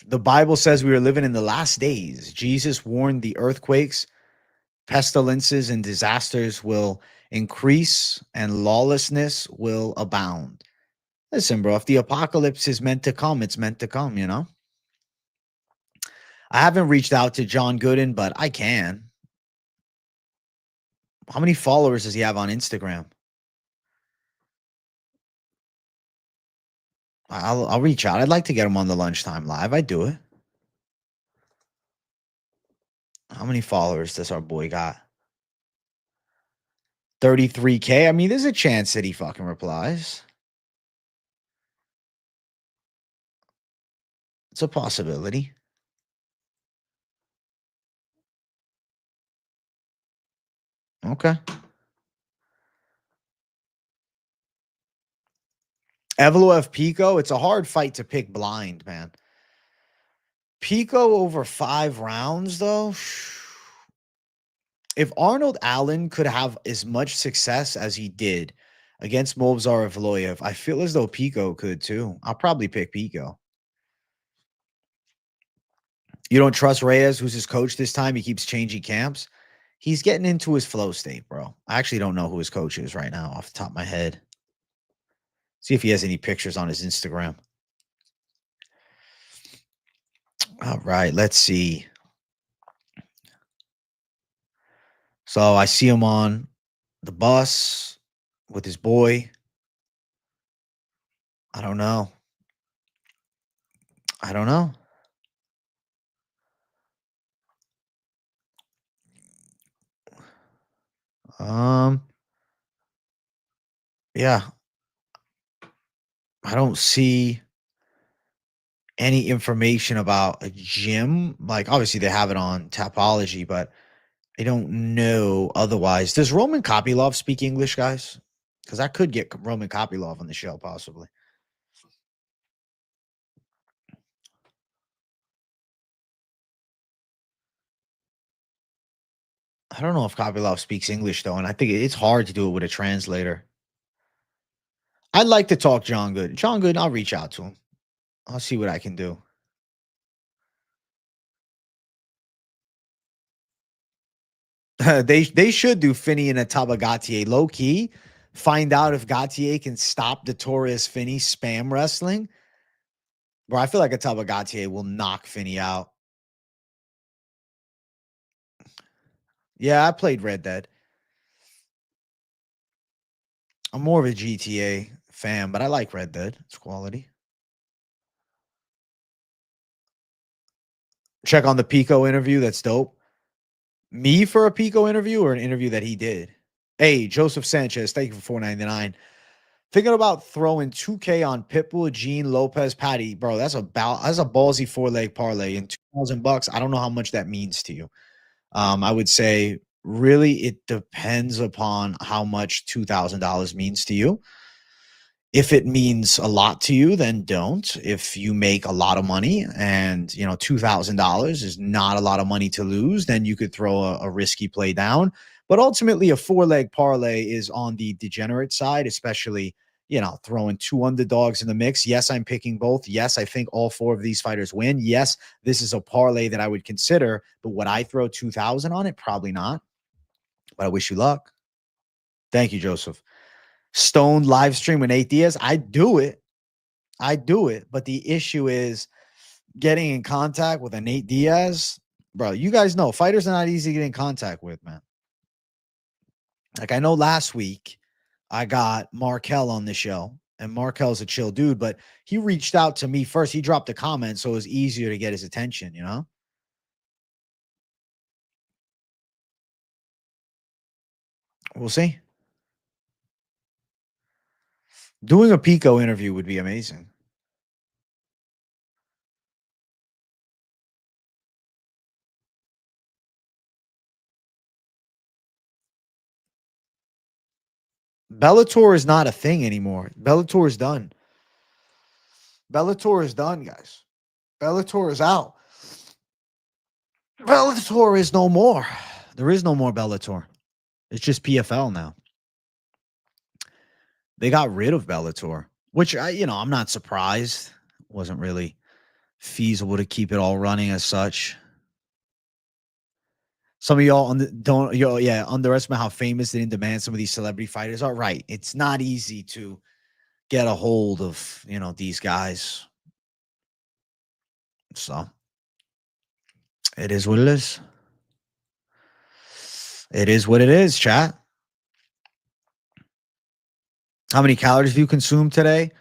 The Bible says we are living in the last days. Jesus warned the earthquakes, pestilences, and disasters will increase, and lawlessness will abound. Listen, bro, if the apocalypse is meant to come, it's meant to come, you know? I haven't reached out to John Gooden, but I can. How many followers does he have on Instagram? I'll reach out. I'd like to get him on the lunchtime live. I do it. How many followers does our boy got? 33K. I mean, there's a chance that he fucking replies. It's a possibility. Okay. Evloev Pico. It's a hard fight to pick blind, man. Pico over 5 rounds, though. If Arnold Allen could have as much success as he did against Movsar Evloev, I feel as though Pico could too. I'll probably pick Pico. You don't trust Reyes, who's his coach this time? He keeps changing camps. He's getting into his flow state, bro. I actually don't know who his coach is right now off the top of my head. See if he has any pictures on his Instagram. All right, let's see. So I see him on the bus with his boy. I don't know. I don't know. Yeah. I don't see any information about a gym. Like, obviously, they have it on Tapology, but I don't know otherwise. Does Roman Kopylov speak English, guys? Because I could get Roman Kopylov on the show, possibly. I don't know if Kopylov speaks English, though, and I think it's hard to do it with a translator. I'd like to talk John Good. John Good, I'll reach out to him. I'll see what I can do. They should do Finney and Ataba Gatier low key. Find out if Gatier can stop Notorious Finney spam wrestling. Bro, I feel like Ataba Gatier will knock Finney out. Yeah, I played Red Dead. I'm more of a GTA fan, but I like Red Dead. It's quality. Check on the Pico interview. That's dope. Me for a Pico interview or an interview that he did? Hey, Joseph Sanchez, thank you for $4.99. Thinking about throwing 2K on Pitbull, Gene, Lopez, Patty, bro. That's a ballsy 4-leg parlay and $2,000. I don't know how much that means to you. I would say really it depends upon how much $2,000 means to you. If it means a lot to you, then don't. If you make a lot of money and, $2,000 is not a lot of money to lose, then you could throw a risky play down. But ultimately, a 4-leg parlay is on the degenerate side, especially, throwing 2 underdogs in the mix. Yes, I'm picking both. Yes, I think all 4 of these fighters win. Yes, this is a parlay that I would consider. But would I throw 2,000 on it? Probably not. But I wish you luck. Thank you, Joseph. Stone live stream with Nate Diaz. I do it. But the issue is getting in contact with a Nate Diaz. Bro, you guys know fighters are not easy to get in contact with, man. Like, I know last week I got Markel on the show, and Markel's a chill dude, but he reached out to me first. He dropped a comment, so it was easier to get his attention, We'll see. Doing a Pico interview would be amazing. Bellator is not a thing anymore. Bellator is done. Bellator is done, guys. Bellator is out. Bellator is no more. There is no more Bellator. It's just PFL now. They got rid of Bellator, which I'm not surprised. Wasn't really feasible to keep it all running as such. Some of y'all underestimate how famous and in demand some of these celebrity fighters are. Right. It's not easy to get a hold of, these guys. So it is what it is. It is what it is, chat. How many calories do you consume today?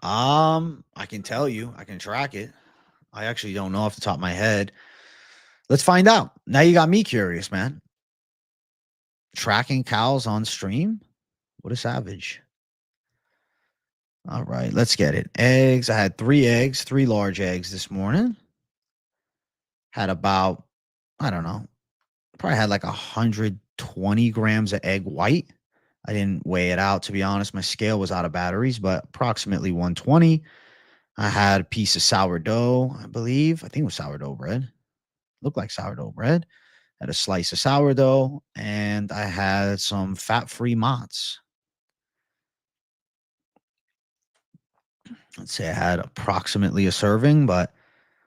I can tell you. I can track it. I actually don't know off the top of my head. Let's find out. Now you got me curious, man. Tracking cows on stream? What a savage. All right, let's get it. Eggs. I had 3 eggs, 3 large eggs this morning. Had about, I don't know, probably had like 120 grams of egg white. I didn't weigh it out, to be honest. My scale was out of batteries, but approximately 120. I had a piece of sourdough, I believe. I think it was sourdough bread. Looked like sourdough bread. Had a slice of sourdough, and I had some fat-free Mott's. Let's say I had approximately a serving, but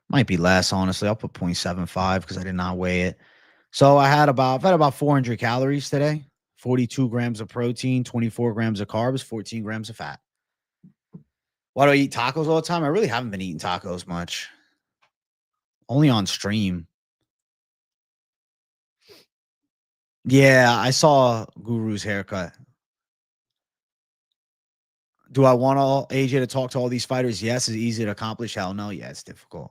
might be less, honestly. I'll put 0.75 because I did not weigh it. So I've had about 400 calories today, 42 grams of protein, 24 grams of carbs, 14 grams of fat. Why do I eat tacos all the time? I really haven't been eating tacos much. Only on stream. Yeah, I saw Guru's haircut. Do I want all AJ to talk to all these fighters? Yes. Is it easy to accomplish? Hell no. Yeah, it's difficult.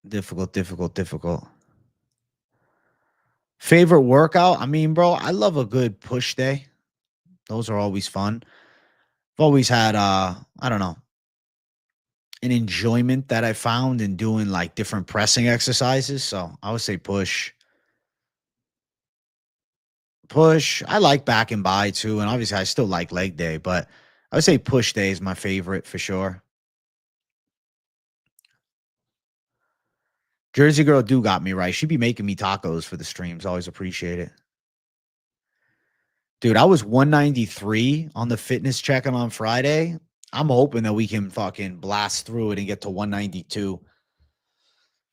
Difficult. Favorite workout? I mean, bro, I love a good push day. Those are always fun. I've always had I don't know, an enjoyment that I found in doing like different pressing exercises. So I would say push. Push. I like back and by too. And obviously I still like leg day, but I would say push day is my favorite for sure. Jersey girl do got me right. She be making me tacos for the streams. Always appreciate it. Dude, I was 193 on the fitness check-in on Friday. I'm hoping that we can fucking blast through it and get to 192.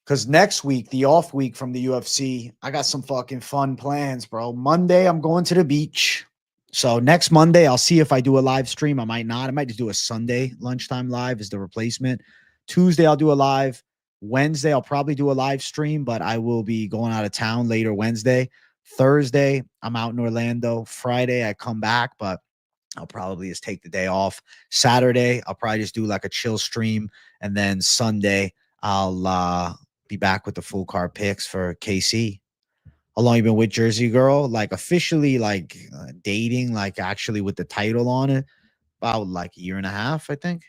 Because next week, the off week from the UFC, I got some fucking fun plans, bro. Monday, I'm going to the beach. So next Monday, I'll see if I do a live stream. I might not. I might just do a Sunday lunchtime live as the replacement. Tuesday, I'll do a live. Wednesday, I'll probably do a live stream, but I will be going out of town later Wednesday. Thursday, I'm out in Orlando. Friday, I come back, but I'll probably just take the day off. Saturday, I'll probably just do like a chill stream. And then Sunday, I'll be back with the full card picks for KC. How long you been with Jersey Girl? Like officially, like dating, like actually with the title on it, about like a year and a half, I think.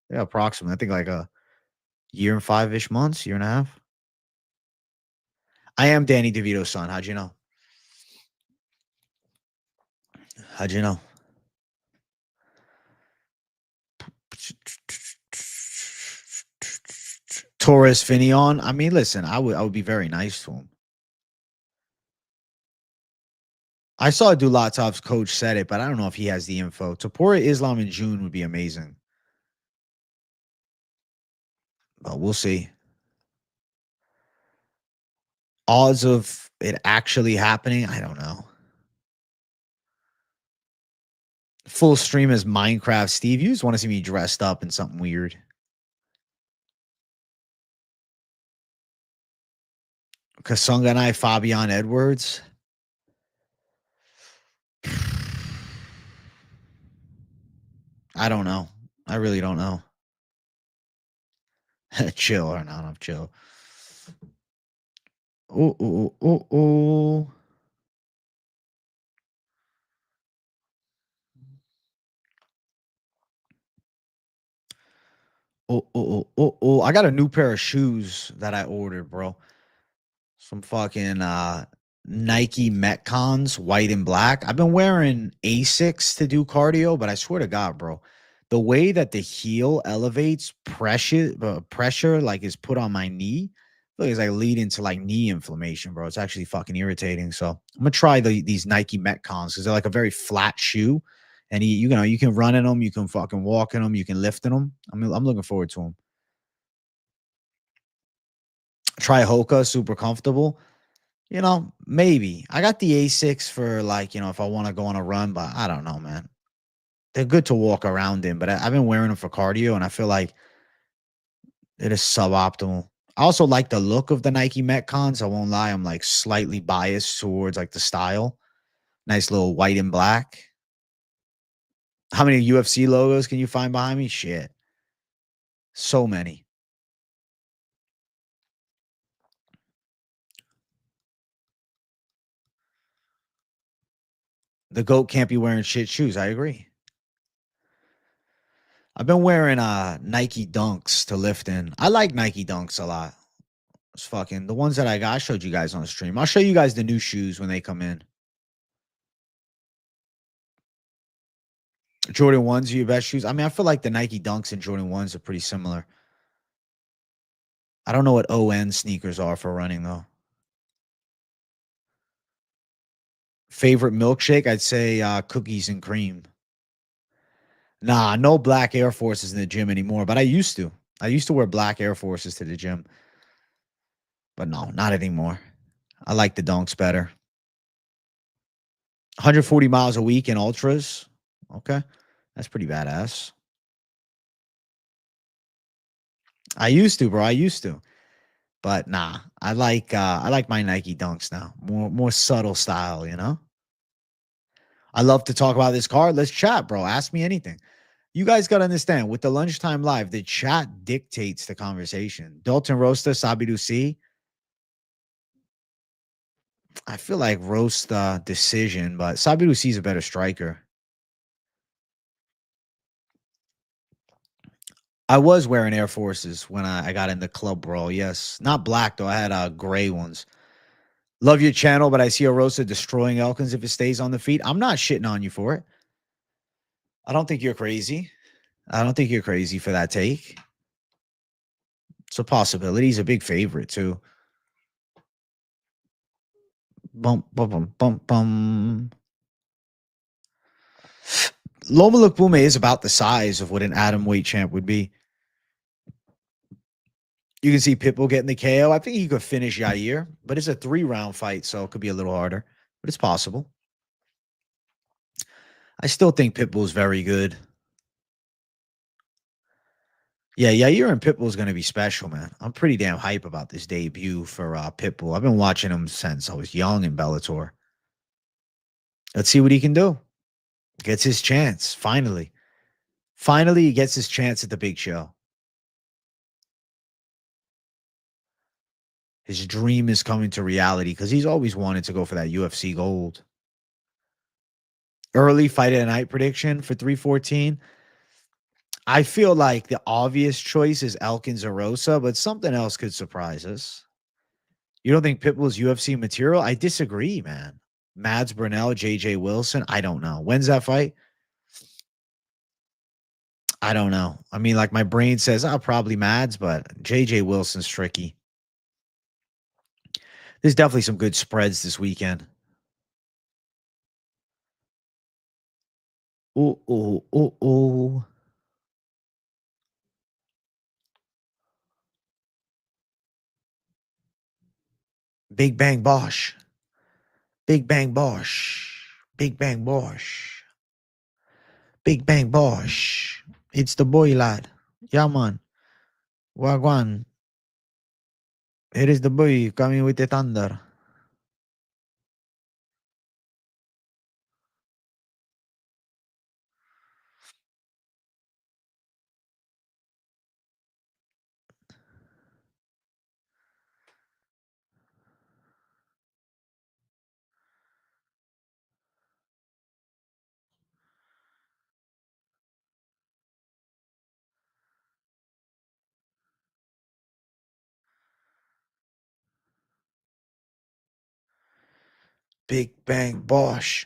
Yeah, approximately. I think like a year and 5-ish months, year and a half. I am Danny DeVito's son. How'd you know? How'd you know? Torres Finion. I mean, listen, I would be very nice to him. I saw Dulatov's coach said it, but I don't know if he has the info. Topuria Islam in June would be amazing. But we'll see. Odds of it actually happening, I don't know. Full stream as Minecraft Steve. You just want to see me dressed up in something weird. Kasunga and I, Fabian Edwards. I don't know. I really don't know. Chill or not, I'm chill. Oh. Oh. I got a new pair of shoes that I ordered, bro. Some fucking Nike Metcons, white and black. I've been wearing Asics to do cardio, but I swear to God, bro, the way that the heel elevates pressure like is put on my knee, I feel like it's like leading to like knee inflammation, bro. It's actually fucking irritating. So I'm gonna try these Nike Metcons because they're like a very flat shoe, and you know you can run in them, you can fucking walk in them, you can lift in them. I'm looking forward to them. Try Hoka, super comfortable. You know, maybe. I got the A6 for like, you know, if I want to go on a run, but I don't know, man. They're good to walk around in, but I've been wearing them for cardio and I feel like it is suboptimal. I also like the look of the Nike Metcons. I won't lie. I'm like slightly biased towards like the style. Nice little white and black. How many UFC logos can you find behind me? Shit. So many. The GOAT can't be wearing shit shoes. I agree. I've been wearing Nike Dunks to lift in. I like Nike Dunks a lot. It's fucking the ones that I showed you guys on the stream. I'll show you guys the new shoes when they come in. Jordan 1s are your best shoes. I mean, I feel like the Nike Dunks and Jordan 1s are pretty similar. I don't know what ON sneakers are for running though. Favorite milkshake? I'd say cookies and cream. Nah, no black Air Forces in the gym anymore, but I used to. I used to wear black Air Forces to the gym, but no, not anymore. I like the Dunks better. 140 miles a week in ultras. Okay. That's pretty badass. I used to, bro. I used to. But nah, I like my Nike Dunks now. More subtle style, you know? I love to talk about this card. Let's chat, bro. Ask me anything. You guys got to understand with the lunchtime live, the chat dictates the conversation. Dalton Rosta, Sabidu C. I feel like Rosta decision, but Sabidu C is a better striker. I was wearing Air Forces when I got in the club brawl. Yes. Not black, though. I had gray ones. Love your channel, but I see Orosa destroying Elkins if it stays on the feet. I'm not shitting on you for it. I don't think you're crazy. I don't think you're crazy for that take. It's a possibility. He's a big favorite, too. Bum, bum, bum, bum, bum. Loma Lookboome is about the size of what an atom weight champ would be. You can see Pitbull getting the KO. I think he could finish Yair, but it's a 3-round fight, so it could be a little harder, but it's possible. I still think Pitbull's very good. Yeah, Yair and Pitbull is going to be special, man. I'm pretty damn hype about this debut for Pitbull. I've been watching him since I was young in Bellator. Let's see what he can do. Gets his chance, finally. Finally, he gets his chance at the big show. His dream is coming to reality because he's always wanted to go for that UFC gold. Early fight of the night prediction for 314. I feel like the obvious choice is Elkins or Rosa, but something else could surprise us. You don't think Pitbull's UFC material? I disagree, man. Mads Burnell, JJ Wilson. I don't know. When's that fight? I don't know. I mean, like my brain says, oh, probably Mads, but JJ Wilson's tricky. There's definitely some good spreads this weekend. Ooh, ooh, ooh, ooh. Big Bang Bosch. Big Bang Bosch. Big Bang Bosch. Big Bang Bosch. It's the boy lad. Yeah, man. Wagwan. Here is the boy coming with the thunder. Big Bang Bosch.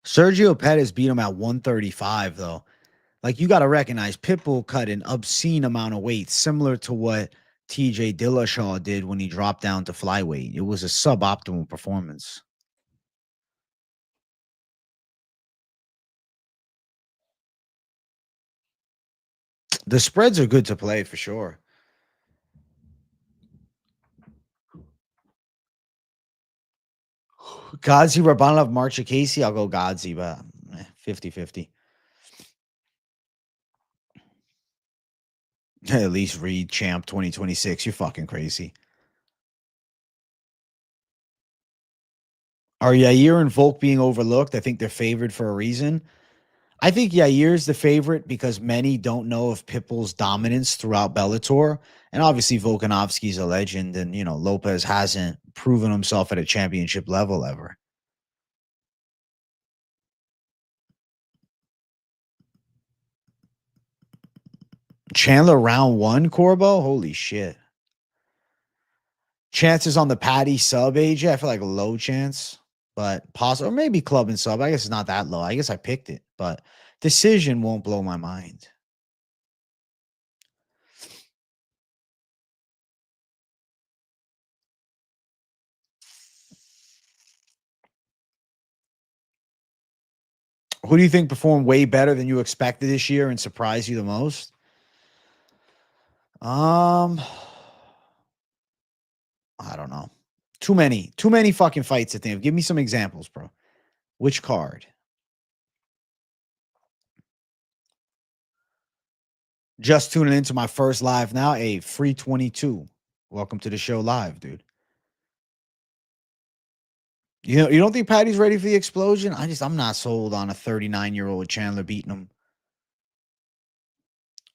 Sergio Pettis beat him at 135, though. Like, you got to recognize Pitbull cut an obscene amount of weight, similar to what TJ Dillashaw did when he dropped down to flyweight. It was a suboptimal performance. The spreads are good to play for sure. Godzi, Rabanov, Marcha Casey. I'll go Godzi, but 50-50. At least read Champ 2026. You're fucking crazy. Are Yair and Volk being overlooked? I think they're favored for a reason. I think Yair's the favorite because many don't know of Pitbull's dominance throughout Bellator. And obviously Volkanovski's a legend, and Lopes hasn't proven himself at a championship level ever. Chandler round 1, Corbo? Holy shit. Chances on the Patty sub, AJ? I feel like low chance, but possible. Or maybe club and sub. I guess it's not that low. I guess I picked it, but decision won't blow my mind. Who do you think performed way better than you expected this year and surprised you the most? I don't know. Too many fucking fights to think of. Give me some examples, bro. Which card? Just tuning into my first live now. A free 22. Welcome to the show live, dude. You don't think Patty's ready for the explosion? I'm not sold on a 39-year-old Chandler beating him.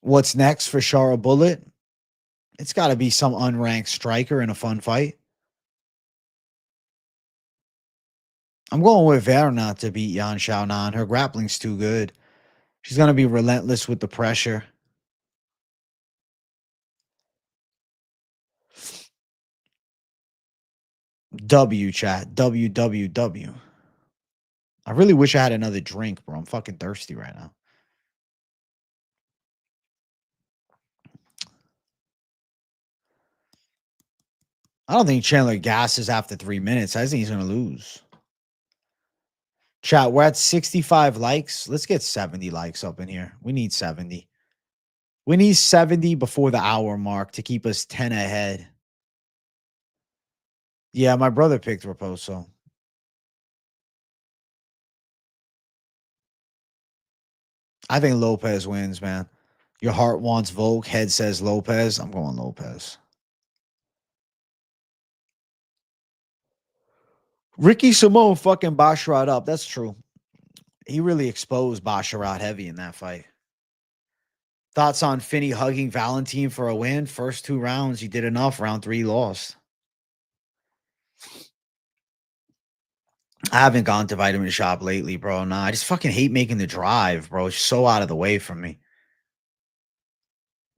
What's next for Shara Bullet? It's got to be some unranked striker in a fun fight. I'm going with Verna to beat Yan Xiaonan. Her grappling's too good. She's going to be relentless with the pressure. W, chat. WWW. I really wish I had another drink, bro. I'm fucking thirsty right now. I don't think Chandler gasses after 3 minutes. I think he's going to lose. Chat, we're at 65 likes. Let's get 70 likes up in here. We need 70. We need 70 before the hour mark to keep us 10 ahead. Yeah, my brother picked Raposo. I think Lopez wins, man. Your heart wants Volk. Head says Lopez. I'm going Lopez. Ricky Simone fucking Basharat up. That's true. He really exposed Basharat heavy in that fight. Thoughts on Finney hugging Valentine for a win? First 2 rounds, he did enough. Round 3, lost. I haven't gone to Vitamin Shop lately, bro. Nah, I just fucking hate making the drive, bro. It's so out of the way from me.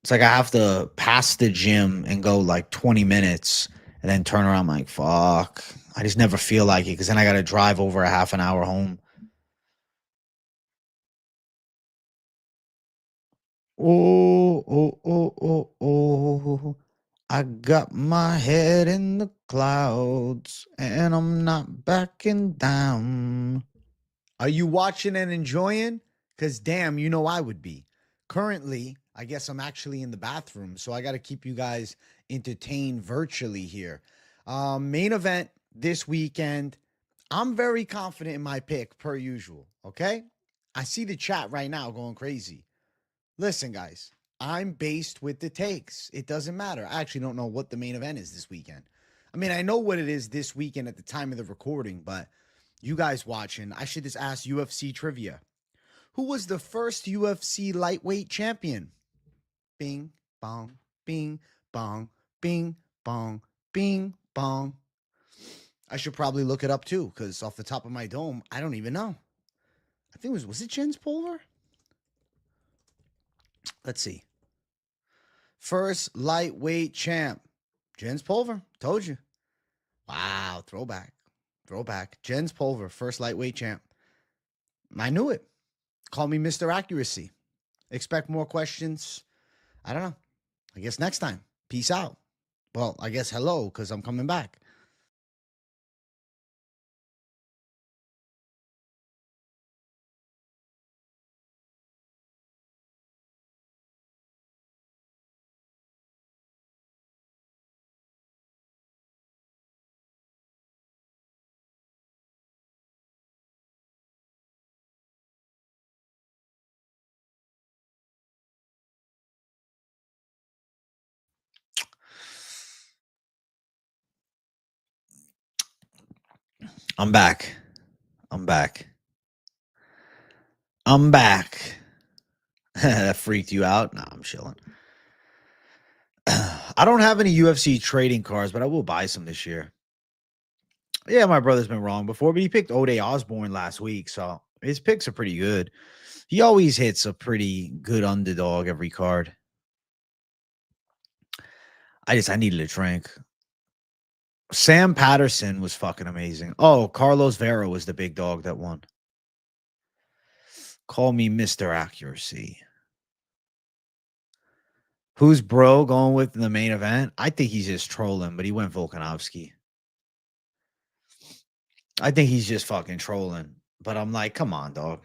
It's like I have to pass the gym and go like 20 minutes and then turn around. I'm like, fuck. I just never feel like it because then I got to drive over a half an hour home. Oh. I got my head in the clouds and I'm not backing down. Are you watching and enjoying? Because damn, I would be. Currently, I guess I'm actually in the bathroom, so I got to keep you guys entertained virtually here. Main event this weekend. I'm very confident in my pick, per usual, okay? I see the chat right now going crazy. Listen, guys, I'm based with the takes. It doesn't matter. I actually don't know what the main event is this weekend. I mean, I know what it is this weekend at the time of the recording, but you guys watching, I should just ask UFC trivia. Who was the first UFC lightweight champion? Bing, bong, bing, bong, bing, bong, bing, bong. I should probably look it up too, because off the top of my dome, I don't even know. I think was it Jens Pulver? Let's see. First lightweight champ. Jens Pulver. Told you. Wow. Throwback. Throwback. Jens Pulver. First lightweight champ. I knew it. Call me Mr. Accuracy. Expect more questions. I don't know. I guess next time. Peace out. Well, I guess hello, because I'm coming back. I'm back. I'm back. I'm back. That freaked you out? Nah, I'm chilling. I don't have any UFC trading cards, but I will buy some this year. Yeah, my brother's been wrong before, but he picked Ode Osborne last week, so his picks are pretty good. He always hits a pretty good underdog every card. I needed a drink. Sam Patterson was fucking amazing. Oh, Carlos Vera was the big dog that won. Call me Mr. Accuracy. Who's bro going with in the main event? I think he's just trolling, but he went Volkanovski. I think he's just fucking trolling. But I'm like, come on, dog.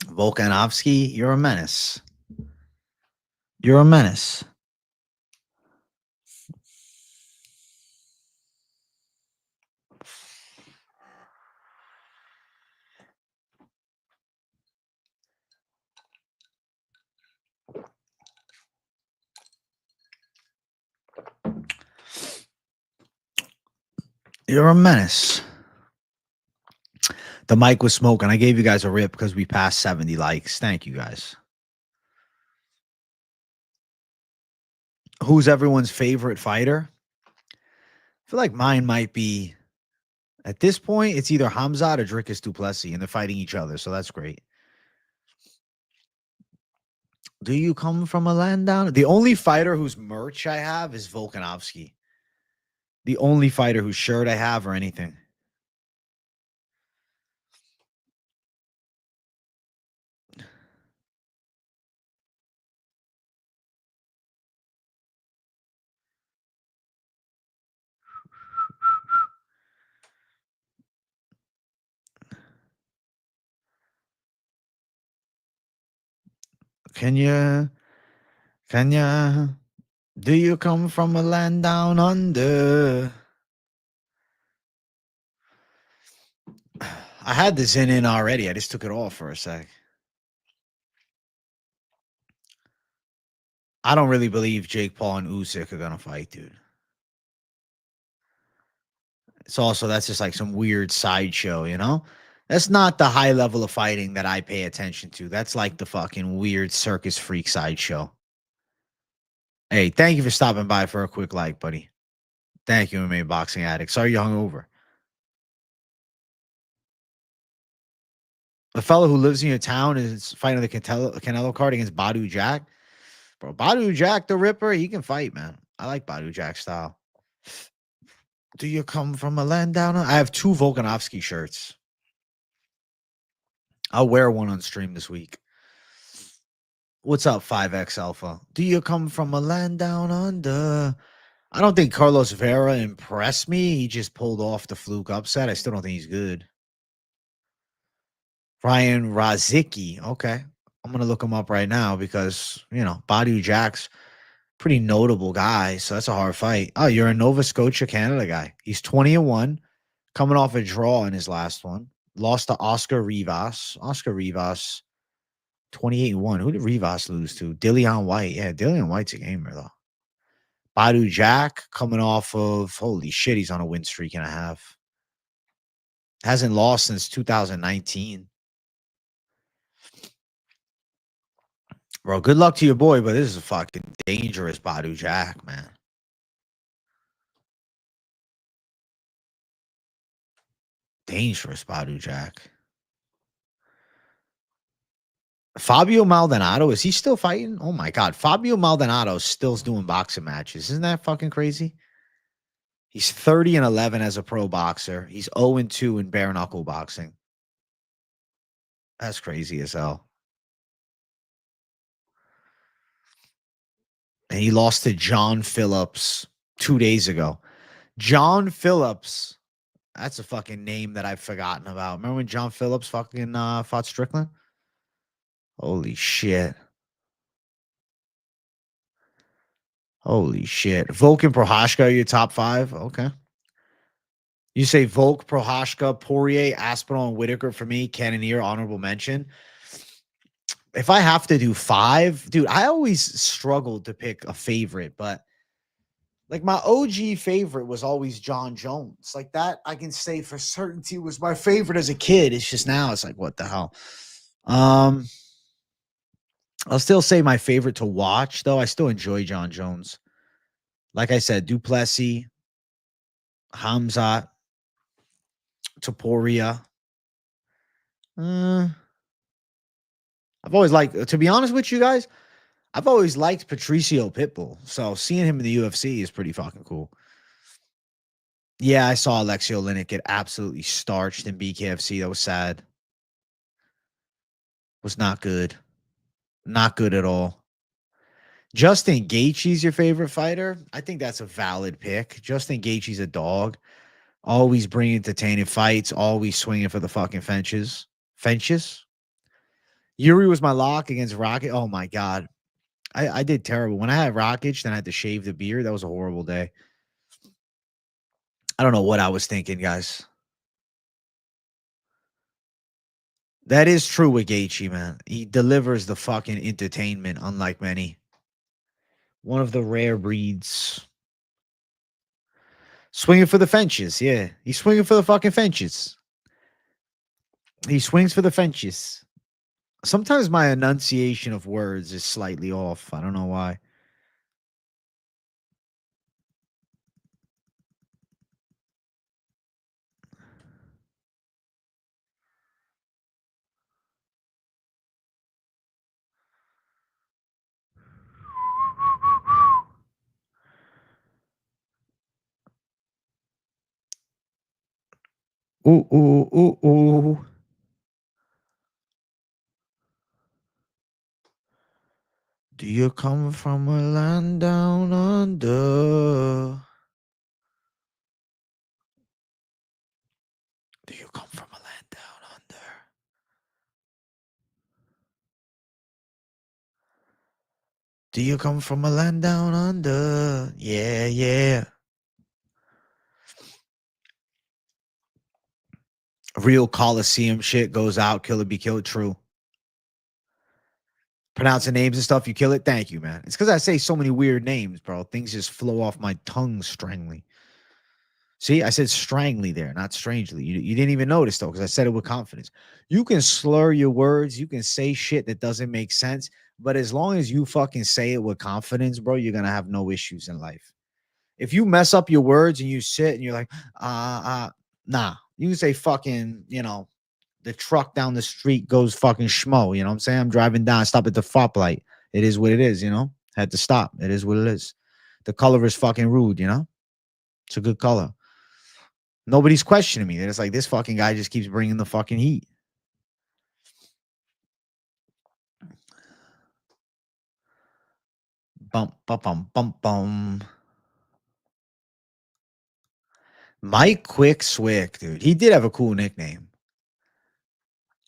Volkanovski, you're a menace. You're a menace. You're a menace. The mic was smoking. I gave you guys a rip because we passed 70 likes. Thank you, guys. Who's everyone's favorite fighter? I feel like mine might be, at this point, it's either Hamzat or Dricus du Plessis, and they're fighting each other, so that's great. Do you come from a land down? The only fighter whose merch I have is Volkanovski. The only fighter whose shirt I have or anything. Can you, do you come from a land down under? I had this in already. I just took it off for a sec. I don't really believe Jake Paul and Usyk are going to fight, dude. It's also, that's just like some weird sideshow, you know? That's not the high level of fighting that I pay attention to. That's like the fucking weird circus freak sideshow. Hey, thank you for stopping by for a quick like, buddy. Thank you, MMA Boxing Addict. Sorry you're hungover. The fellow who lives in your town is fighting the Canelo card against Badu Jack. Bro, Badu Jack, the Ripper, he can fight, man. I like Badu Jack's style. Do you come from a land down? I have 2 Volkanovski shirts. I'll wear one on stream this week. What's up, 5X Alpha? Do you come from a land down under? I don't think Carlos Vera impressed me. He just pulled off the fluke upset. I still don't think he's good. Ryan Razicki. Okay. I'm going to look him up right now because, you know, Badu Jack's pretty notable guy. So that's a hard fight. Oh, you're a Nova Scotia, Canada guy. He's 20-1, coming off a draw in his last one. Lost to Oscar Rivas. Oscar Rivas, 28-1. Who did Rivas lose to? Dillian White. Yeah, Dillian White's a gamer, though. Badu Jack coming off of, holy shit, he's on a win streak and a half. Hasn't lost since 2019. Bro, good luck to your boy, but this is a fucking dangerous Badu Jack, man. Dangerous Badu Jack. Fabio Maldonado, is he still fighting? Oh my God. Fabio Maldonado still doing boxing matches. Isn't that fucking crazy? He's 30-11 as a pro boxer. He's 0-2 in bare knuckle boxing. That's crazy as hell. And he lost to John Phillips 2 days ago. John Phillips. That's a fucking name that I've forgotten about. Remember when John Phillips fucking fought Strickland? Holy shit. Holy shit. Volk and Prohashka are your top 5? Okay. You say Volk, Prohashka, Poirier, Aspinall, and Whitaker for me. Cannonier, honorable mention. If I have to do 5, dude, I always struggled to pick a favorite, but like my OG favorite was always John Jones. Like that, I can say for certainty was my favorite as a kid. It's just now it's like, what the hell? I'll still say my favorite to watch, though. I still enjoy John Jones. Like I said, Duplessis, Hamzat, Topuria. I've always liked, to be honest with you guys, I've always liked Patricio Pitbull. So seeing him in the UFC is pretty fucking cool. Yeah, I saw Alexio Linick get absolutely starched in BKFC. That was sad. Was not good. Not good at all. Justin Gaethje's your favorite fighter? I think that's a valid pick. Justin Gaethje's a dog. Always bringing entertaining fights. Always swinging for the fucking fences. Fences? Yuri was my lock against Rocket. Oh, my God. I did terrible. When I had Rockage, then I had to shave the beard. That was a horrible day. I don't know what I was thinking, guys. That is true with Gaethje, man. He delivers the fucking entertainment, unlike many. One of the rare breeds. Swinging for the fences, yeah. He's swinging for the fucking fences. He swings for the fences. Sometimes my enunciation of words is slightly off. I don't know why. Ooh, ooh, ooh, ooh. Do you come from a land down under? Do you come from a land down under? Do you come from a land down under? Yeah, yeah. Real Coliseum shit goes out, kill it, be killed. True. Pronouncing names and stuff, you kill it. Thank you, man. It's because I say so many weird names, bro. Things just flow off my tongue strangely. See, I said strangely there, not strangely. You didn't even notice, though, because I said it with confidence. You can slur your words. You can say shit that doesn't make sense. But as long as you fucking say it with confidence, bro, you're going to have no issues in life. If you mess up your words and you sit and you're like, nah, you can say fucking, the truck down the street goes fucking schmo. You know what I'm saying? I'm driving down, stop at the fop light. It is what it is, Had to stop. It is what it is. The color is fucking rude, It's a good color. Nobody's questioning me. It's like this fucking guy just keeps bringing the fucking heat. Bump, bump, bump, bump, bum. Mike Quick Swick, dude. He did have a cool nickname.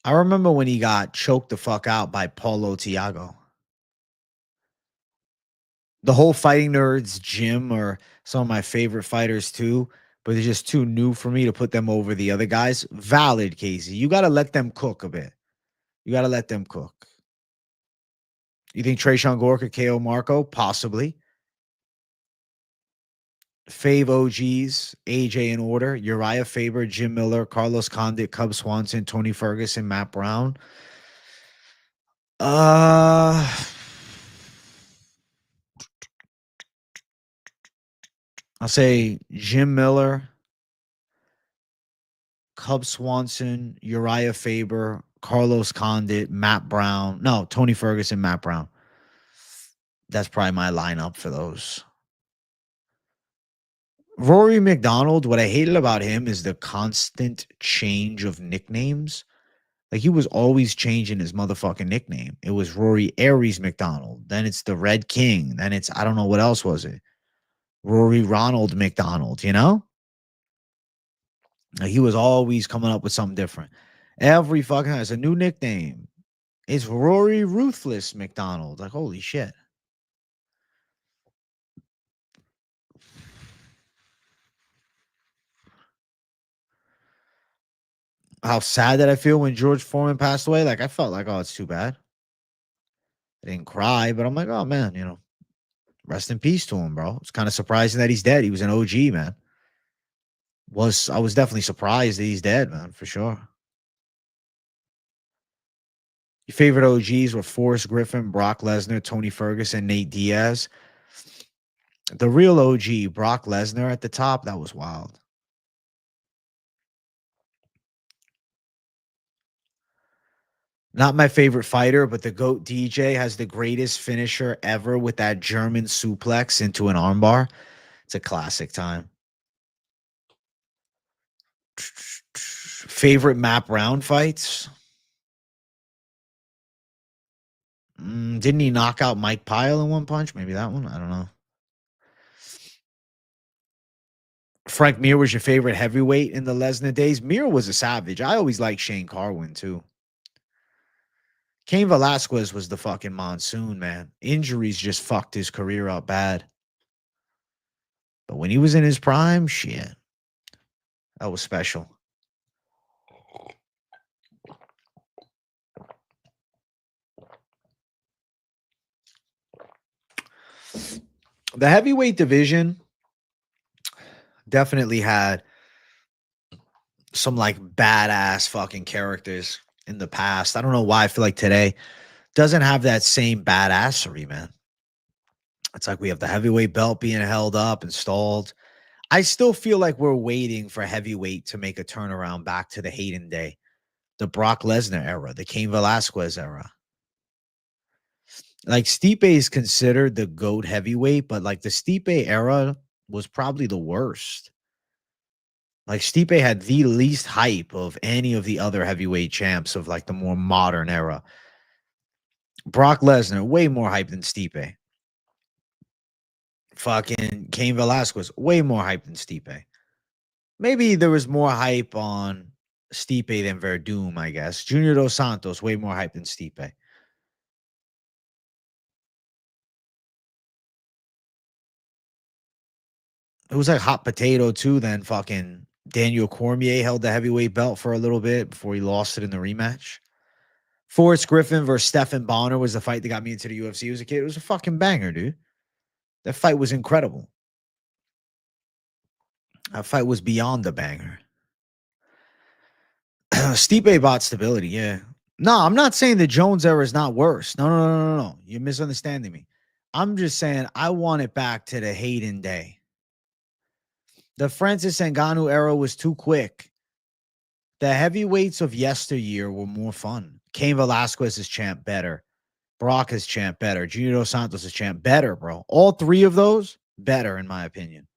I remember when he got choked the fuck out by Paulo Tiago. The whole Fighting Nerds gym are some of my favorite fighters too, but they're just too new for me to put them over the other guys. Valid, Casey. You got to let them cook a bit. You got to let them cook. You think Trayshawn Gore could KO Marco? Possibly. Fave OGs, AJ in order, Uriah Faber, Jim Miller, Carlos Condit, Cub Swanson, Tony Ferguson, Matt Brown. I'll say Jim Miller, Cub Swanson, Uriah Faber, Carlos Condit, Matt Brown. No, Tony Ferguson, Matt Brown. That's probably my lineup for those. Rory McDonald, what I hated about him is the constant change of nicknames. Like he was always changing his motherfucking nickname. It was Rory Aries McDonald. Then it's the Red King. Then it's, I don't know what else was it. Rory Ronald McDonald, you know? Like he was always coming up with something different. Every fucking time. It's a new nickname. It's Rory Ruthless McDonald. Like, holy shit. How sad did I feel when George Foreman passed away? Like, I felt like, oh, it's too bad. I didn't cry, but I'm like, oh, man, you know, rest in peace to him, bro. It's kind of surprising that he's dead. He was an OG, man. I was definitely surprised that he's dead, man, for sure. Your favorite OGs were Forrest Griffin, Brock Lesnar, Tony Ferguson, Nate Diaz. The real OG, Brock Lesnar at the top, that was wild. Not my favorite fighter, but the GOAT DJ has the greatest finisher ever with that German suplex into an armbar. It's a classic time. Favorite map round fights? Didn't he knock out Mike Pyle in one punch? Maybe that one. I don't know. Frank Mir was your favorite heavyweight in the Lesnar days? Mir was a savage. I always liked Shane Carwin, too. Cain Velasquez was the fucking monsoon, man. Injuries just fucked his career up bad. But when he was in his prime, shit, that was special. The heavyweight division definitely had some like badass fucking characters in the past. I don't know why I feel like today doesn't have that same badassery, man. It's like we have the heavyweight belt being held up and stalled. I still feel like we're waiting for heavyweight to make a turnaround back to the Hayden day, the Brock Lesnar era, the Cain Velasquez era. Like Stipe is considered the GOAT heavyweight, but like the Stipe era was probably the worst. Like Stipe had the least hype of any of the other heavyweight champs of like the more modern era. Brock Lesnar, way more hype than Stipe. Fucking Cain Velasquez, way more hype than Stipe. Maybe there was more hype on Stipe than Verdum, I guess. Junior Dos Santos, way more hype than Stipe. It was like hot potato too. Then fucking Daniel Cormier held the heavyweight belt for a little bit before he lost it in the rematch. Forrest Griffin versus Stephan Bonner was the fight that got me into the UFC as a kid. It was a fucking banger, dude. That fight was incredible. That fight was beyond a banger. Stipe bought stability, yeah. No, I'm not saying the Jones era is not worse. No. You're misunderstanding me. I'm just saying I want it back to the Hayden day. The Francis Ngannou era was too quick. The heavyweights of yesteryear were more fun. Cain Velasquez is champ better. Brock is champ better. Junior Dos Santos is champ better, bro. All three of those better, in my opinion.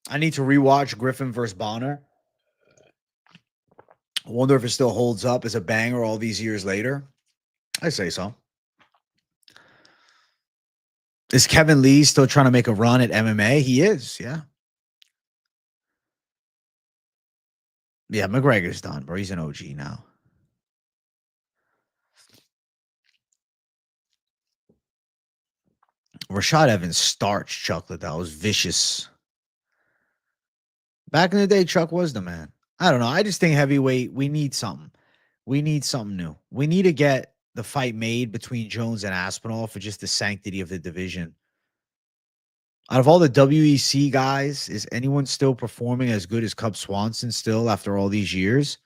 I need to rewatch Griffin versus Bonner. I wonder if it still holds up as a banger all these years later. I say so. Is Kevin Lee still trying to make a run at MMA? He is, yeah. Yeah, McGregor's done, bro. He's an OG now. Rashad Evans starched Chuck Liddell. That was vicious. Back in the day, Chuck was the man. I don't know. I just think heavyweight, we need something. We need something new. We need to get the fight made between Jones and Aspinall for just the sanctity of the division. Out of all the WEC guys, is anyone still performing as good as Cub Swanson still after all these years?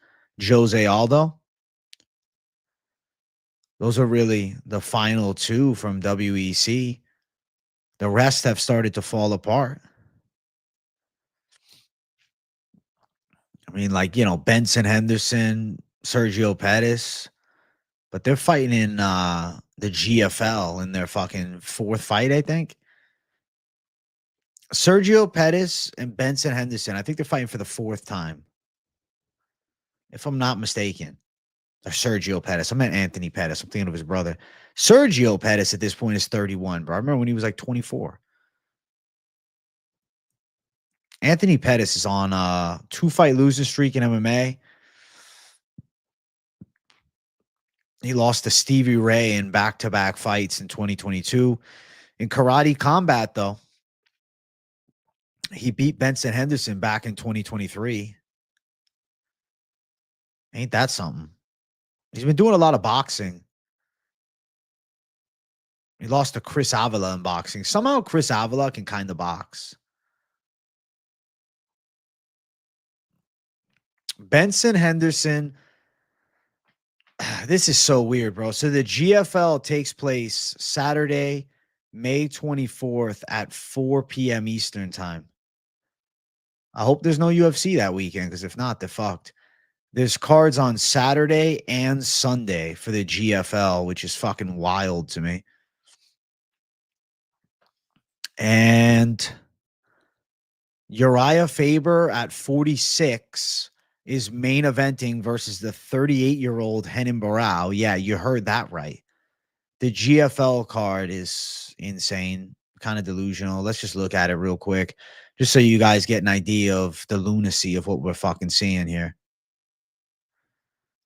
Jose Aldo? Those are really the final two from WEC. The rest have started to fall apart. mean, like, Benson Henderson, Sergio Pettis, but they're fighting in the GFL in their fucking fourth fight, I think. Sergio Pettis and Benson Henderson, I think they're fighting for the fourth time, if I'm not mistaken. Or Sergio Pettis. I meant Anthony Pettis. I'm thinking of his brother. Sergio Pettis at this point is 31, bro. I remember when he was like 24. Anthony Pettis is on a 2-fight losing streak in MMA. He lost to Stevie Ray in back-to-back fights in 2022. In karate combat, though, he beat Benson Henderson back in 2023. Ain't that something? He's been doing a lot of boxing. He lost to Chris Avila in boxing. Somehow Chris Avila can kind of box. Benson Henderson. This is so weird, bro. So the GFL takes place Saturday, May 24th at 4 p.m. Eastern time. I hope there's no UFC that weekend, because if not, they're fucked. There's cards on Saturday and Sunday for the GFL, which is fucking wild to me. And Uriah Faber at 46 is main eventing versus the 38-year-old Renan Barao. Yeah, you heard that right. The GFL card is insane, kind of delusional. Let's just look at it real quick, just so you guys get an idea of the lunacy of what we're fucking seeing here.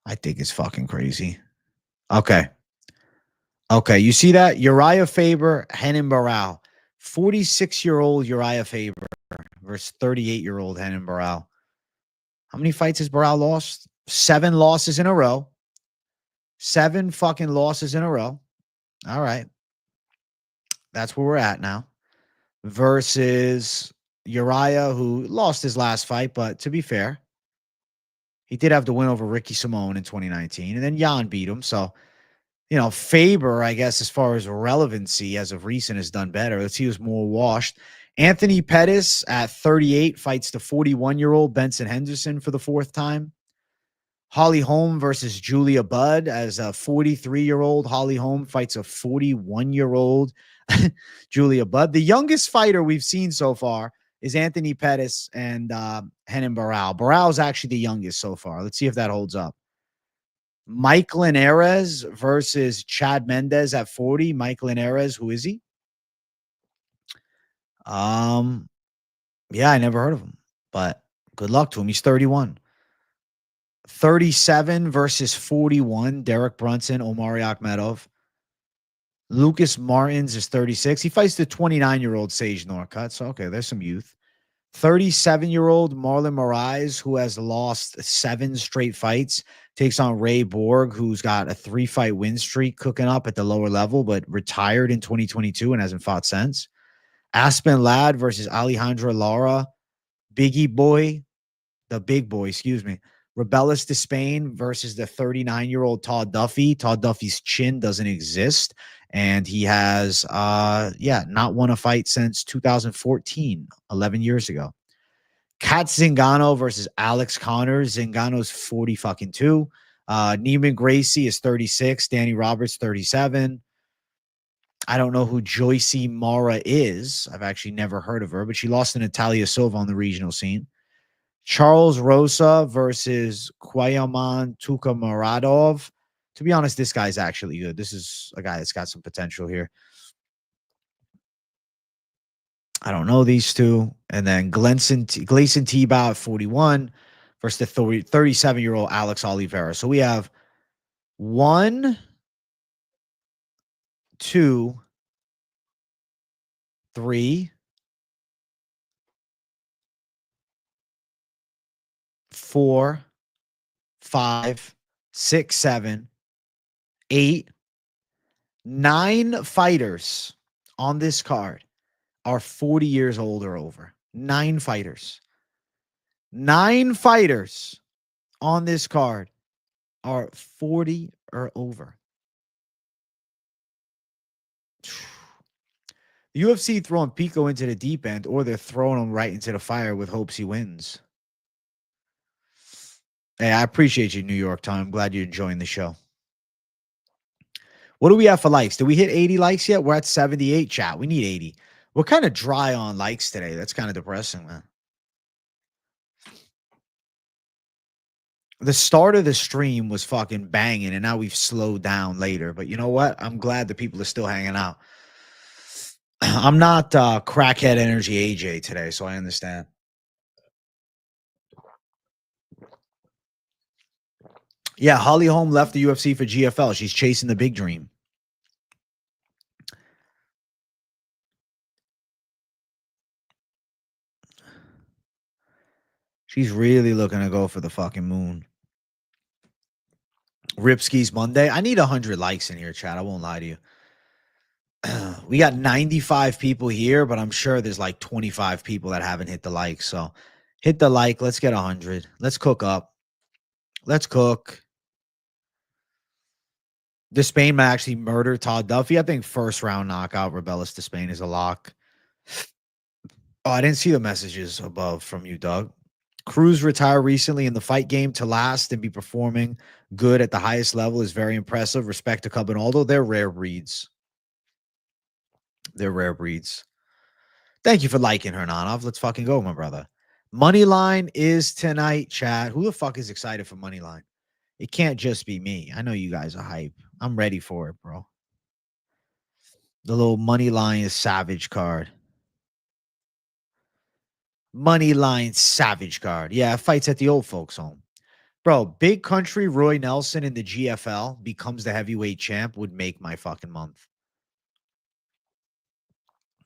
I think it's fucking crazy. Okay. You see that? Uriah Faber, Renan Barao. 46-year-old Uriah Faber versus 38-year-old Renan Barao. How many fights has Barao lost? 7 losses in a row. 7 fucking losses in a row. All right. That's where we're at now. Versus Uriah, who lost his last fight, but to be fair, he did have the win over Ricky Simone in 2019, and then Jan beat him. So, Faber, I guess, as far as relevancy as of recent, has done better. Let's see who's more washed. Anthony Pettis at 38 fights the 41-year-old Benson Henderson for the 4th time. Holly Holm versus Julia Budd, as a 43-year-old Holly Holm fights a 41-year-old Julia Budd. The youngest fighter we've seen so far is Anthony Pettis and Renan Barao. Barao is actually the youngest so far. Let's see if that holds up. Mike Linares versus Chad Mendez at 40. Mike Linares, who is he? Yeah, I never heard of him, but good luck to him. He's 31. 37 versus 41. Derek Brunson, Omari Akhmedov. Lucas Martins is 36. He fights the 29-year-old Sage Norcutt. So, okay, there's some youth. 37-year-old Marlon Moraes, who has lost 7 straight fights, takes on Ray Borg, who's got a 3-fight win streak cooking up at the lower level, but retired in 2022 and hasn't fought since. Aspen Ladd versus Alejandro Lara. The big boy, excuse me. Rebellis de Spain versus the 39-year-old Todd Duffy. Todd Duffy's chin doesn't exist, and he has, not won a fight since 2014, 11 years ago. Kat Zingano versus Alex Connors. Zingano's 40 fucking 2. Neiman Gracie is 36. Danny Roberts, 37. I don't know who Joycey Mara is. I've actually never heard of her, but she lost to Natalia Silva on the regional scene. Charles Rosa versus Kwayaman Tukamaradov. To be honest, this guy's actually good. This is a guy that's got some potential here. I don't know these two. And then Gleason Tebow at 41 versus the 37-year-old Alex Oliveira. So we have 1, 2, 3, 4, 5, 6, 7, 8, 9 fighters on this card are 40 years old or over. 9 fighters. 9 fighters on this card are 40 or over. The UFC throwing Pico into the deep end, or they're throwing him right into the fire with hopes he wins. Hey, I appreciate you, New York time. I'm glad you're enjoying the show. What do we have for likes? Did we hit 80 likes yet? We're at 78, chat. We need 80. We're kind of dry on likes today. That's kind of depressing, man. The start of the stream was fucking banging, and now we've slowed down later. But you know what? I'm glad the people are still hanging out. I'm not crackhead energy AJ today, so I understand. Yeah, Holly Holm left the UFC for GFL. She's chasing the big dream. She's really looking to go for the fucking moon. Ripski's Monday. I need 100 likes in here, chat. I won't lie to you. We got 95 people here, but I'm sure there's like 25 people that haven't hit the like. So hit the like. Let's get 100. Let's cook up. Let's cook. Despain might actually murder Todd Duffy. I think first round knockout Rebellis Despain is a lock. Oh, I didn't see the messages above from you, Doug. Cruz retired recently in the fight game to last and be performing good at the highest level is very impressive. Respect to Cub and Aldo. They're rare breeds. They're rare breeds. Thank you for liking Hernanov. Let's fucking go, my brother. Moneyline is tonight, chat. Who the fuck is excited for Moneyline? It can't just be me. I know you guys are hype. I'm ready for it, bro. The little Moneyline is Savage card. Moneyline Savage card. Yeah, fights at the old folks' home. Bro, Big Country Roy Nelson in the GFL becomes the heavyweight champ would make my fucking month.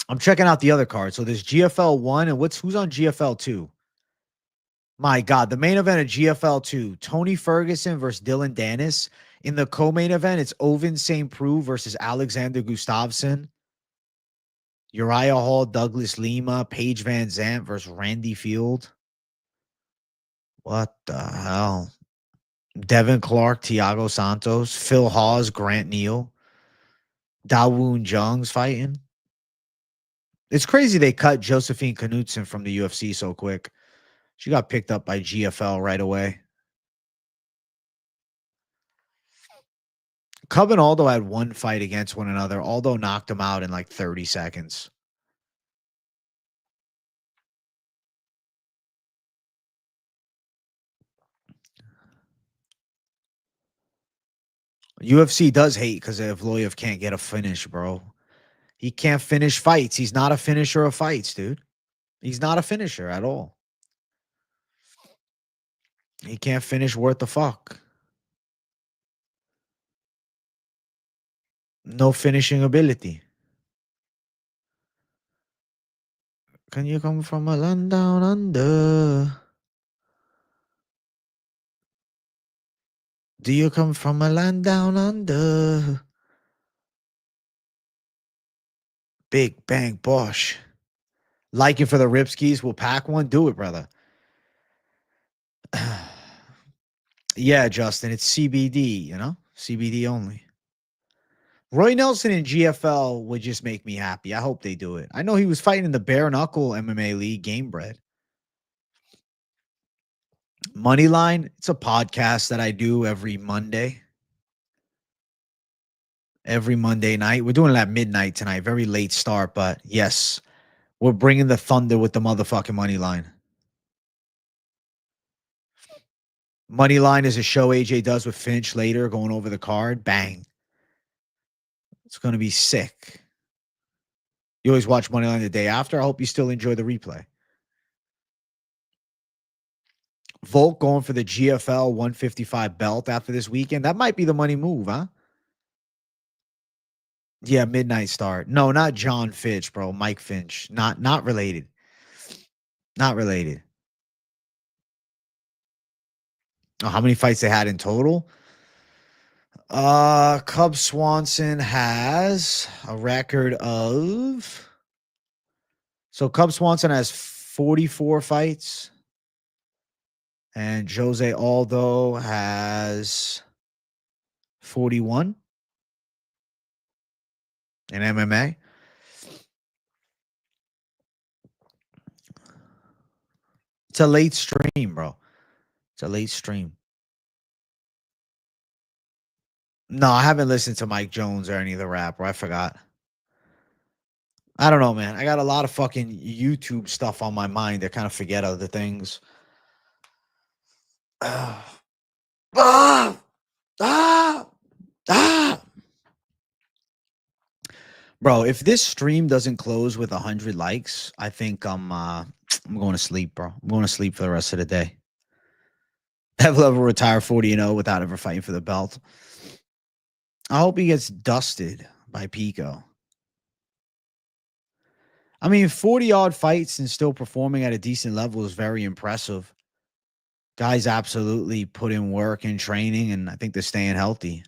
I'm checking out the other card. So there's GFL 1 and who's on GFL 2? My God, the main event of GFL 2, Tony Ferguson versus Dylan Dennis. In the co-main event, it's Oven St. Preux versus Alexander Gustafsson. Uriah Hall, Douglas Lima, Paige Van Zandt versus Randy Field. What the hell? Devin Clark, Thiago Santos, Phil Hawes, Grant Neal, Dawoon Jung's fighting. It's crazy they cut Josephine Knudsen from the UFC so quick. She got picked up by GFL right away. Cub and Aldo had one fight against one another. Aldo knocked him out in like 30 seconds. UFC does hate because Evloev can't get a finish, bro. He can't finish fights. He's not a finisher of fights, dude. He's not a finisher at all. He can't finish worth the fuck. No finishing ability. Can you come from a land down under? Do you come from a land down under? Big Bang Bosch. Like it for the Ripskis. We'll pack one. Do it, brother. Yeah, Justin. It's CBD, you know? CBD only. Roy Nelson in GFL would just make me happy. I hope they do it. I know he was fighting in the bare knuckle MMA league, Game Bread. Moneyline, it's a podcast that I do every Monday. Every Monday night. We're doing it at midnight tonight. Very late start, but yes, we're bringing the thunder with the motherfucking Moneyline. Moneyline is a show AJ does with Finch later, going over the card. Bang. It's going to be sick. You always watch Moneyline the day after. I hope you still enjoy the replay. Volk going for the GFL 155 belt after this weekend. That might be the money move, huh? Yeah, midnight start. No, not John Fitch, bro. Mike Finch. Not related. Not related. Oh, how many fights they had in total? Cub Swanson has a record of. So Cub Swanson has 44 fights. And Jose Aldo has 41 in MMA. It's a late stream, bro. It's a late stream. No, I haven't listened to Mike Jones or any of the rapper. I forgot. I don't know, man. I got a lot of fucking YouTube stuff on my mind. I kind of forget other things. Ah, ah, ah, ah. Bro, if this stream doesn't close with 100 likes, I think I'm going to sleep, bro. I'm going to sleep for the rest of the day. Evloev will retire 40-0 without ever fighting for the belt. I hope he gets dusted by Pico. I mean, 40-odd fights and still performing at a decent level is very impressive. Guys absolutely put in work and training, and I think they're staying healthy.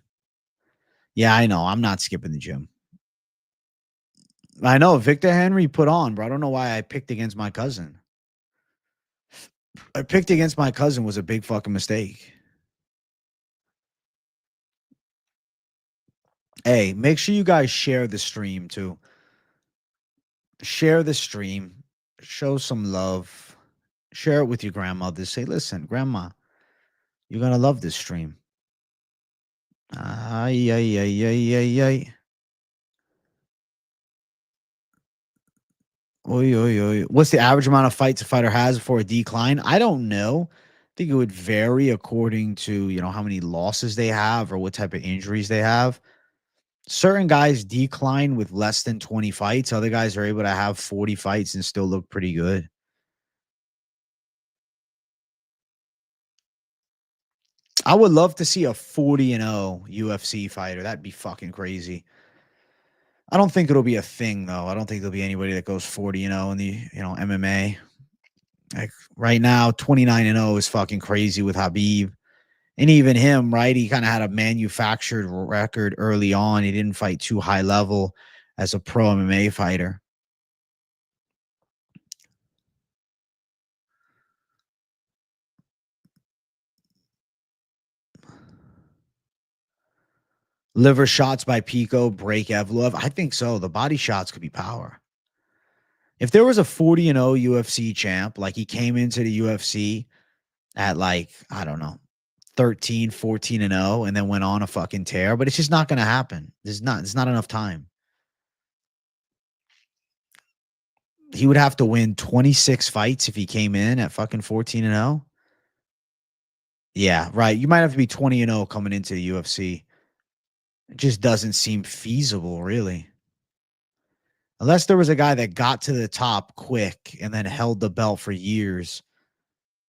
Yeah, I know. I'm not skipping the gym. I know Victor Henry put on, bro. I don't know why I picked against my cousin. I picked against my cousin was a big fucking mistake. Hey, make sure you guys share the stream too. Share the stream. Show some love. Share it with your grandmother. Say, listen, grandma, you're going to love this stream. Ay, ay, ay, ay, ay, ay. Oy, oy, oy. What's the average amount of fights a fighter has before a decline? I don't know. I think it would vary according to, how many losses they have or what type of injuries they have. Certain guys decline with less than 20 fights. Other guys are able to have 40 fights and still look pretty good. I would love to see a 40-0 UFC fighter. That'd be fucking crazy. I don't think it'll be a thing though. I don't think there'll be anybody that goes 40-0 in the, MMA. Like right now, 29-0 is fucking crazy with Habib. And even him, right? He kind of had a manufactured record early on. He didn't fight too high level as a pro MMA fighter. Liver shots by Pico break Evloev. I think so. The body shots could be power. If there was a 40-0 UFC champ, like he came into the UFC at like, I don't know, 13, 14-0 and then went on a fucking tear, but it's just not going to happen. There's not enough time. He would have to win 26 fights if he came in at fucking 14-0. Yeah, right. You might have to be 20-0 coming into the UFC. It just doesn't seem feasible, really. Unless there was a guy that got to the top quick and then held the belt for years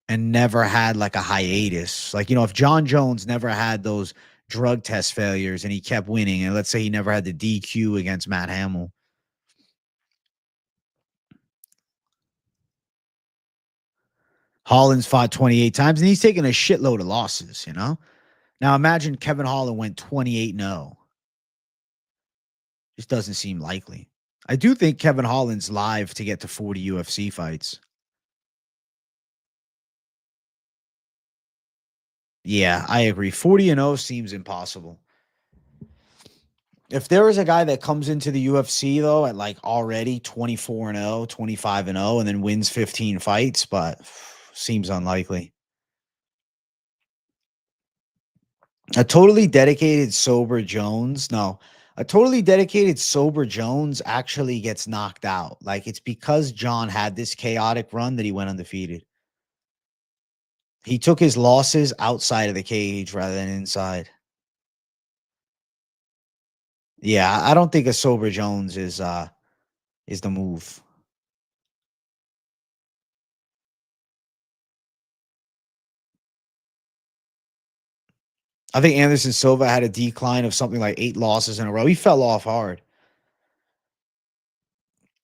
and never had like a hiatus. Like, if John Jones never had those drug test failures and he kept winning, and let's say he never had the DQ against Matt Hamill. Holland's fought 28 times and he's taken a shitload of losses, Now imagine Kevin Holland went 28-0. Just doesn't seem likely. I do think Kevin Holland's live to get to 40 UFC fights. Yeah, I agree. 40-0 seems impossible. If there is a guy that comes into the UFC though at like already 24-0, 25-0 and then wins 15 fights, but seems unlikely. A totally dedicated sober Jones, no. A totally dedicated sober Jones actually gets knocked out. Like it's because John had this chaotic run that he went undefeated. He took his losses outside of the cage rather than inside. Yeah, I don't think a sober Jones is the move. I think Anderson Silva had a decline of something like 8 losses in a row. He fell off hard.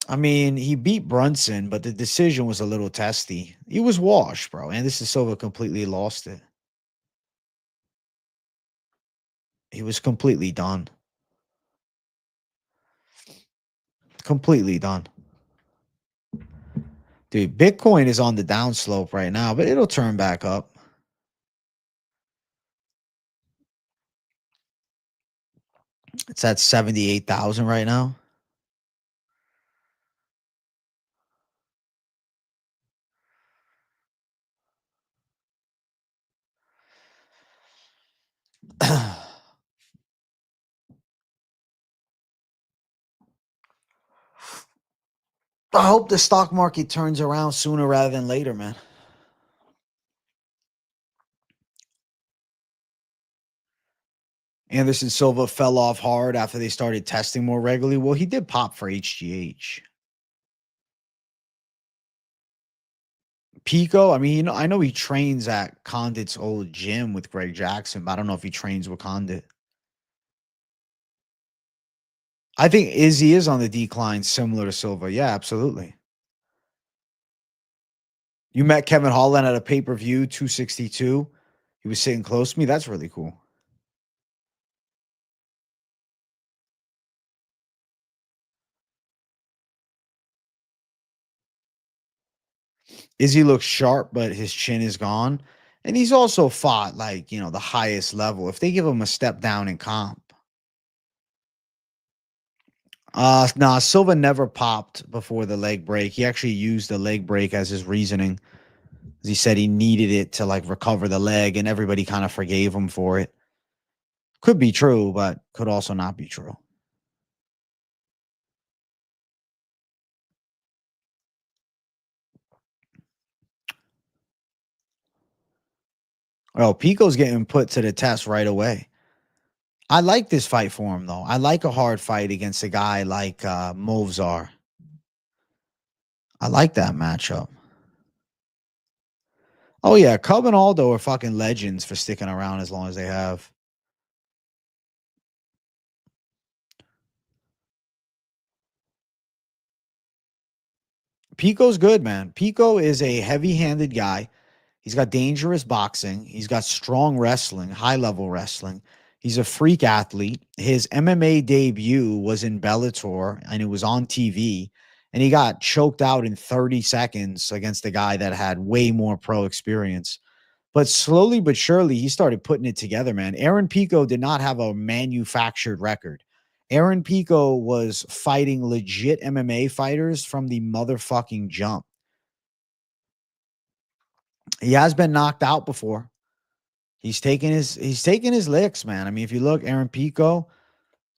I mean, he beat Brunson, but the decision was a little testy. He was washed, bro. Anderson Silva completely lost it. He was completely done. Completely done. Dude, Bitcoin is on the downslope right now, but it'll turn back up. It's at 78,000 right now. I hope the stock market turns around sooner rather than later, man. Anderson Silva fell off hard after they started testing more regularly. Well, he did pop for HGH. Pico, I mean, you know, I know he trains at Condit's old gym with Greg Jackson, but I don't know if he trains with Condit. I think Izzy is on the decline, similar to Silva. Yeah, absolutely. You met Kevin Holland at a pay-per-view, 262. He was sitting close to me. That's really cool. Izzy looks sharp, but his chin is gone. And he's also fought like, you know, the highest level. If they give him a step down in comp. Nah, Silva never popped before the leg break. He actually used the leg break as his reasoning. He said he needed it to like recover the leg, and everybody kind of forgave him for it. Could be true, but could also not be true. Oh, Pico's getting put to the test right away. I like this fight for him, though. I like a hard fight against a guy like Movzar. I like that matchup. Oh, yeah. Cub and Aldo are fucking legends for sticking around as long as they have. Pico's good, man. Pico is a heavy handed guy. He's got dangerous boxing. He's got strong wrestling, high level wrestling. He's a freak athlete. His MMA debut was in Bellator and it was on TV. And he got choked out in 30 seconds against a guy that had way more pro experience. But slowly but surely, he started putting it together, man. Aaron Pico did not have a manufactured record. Aaron Pico was fighting legit MMA fighters from the motherfucking jump. He has been knocked out before. He's taking his licks, man. I mean, if you look, Aaron Pico,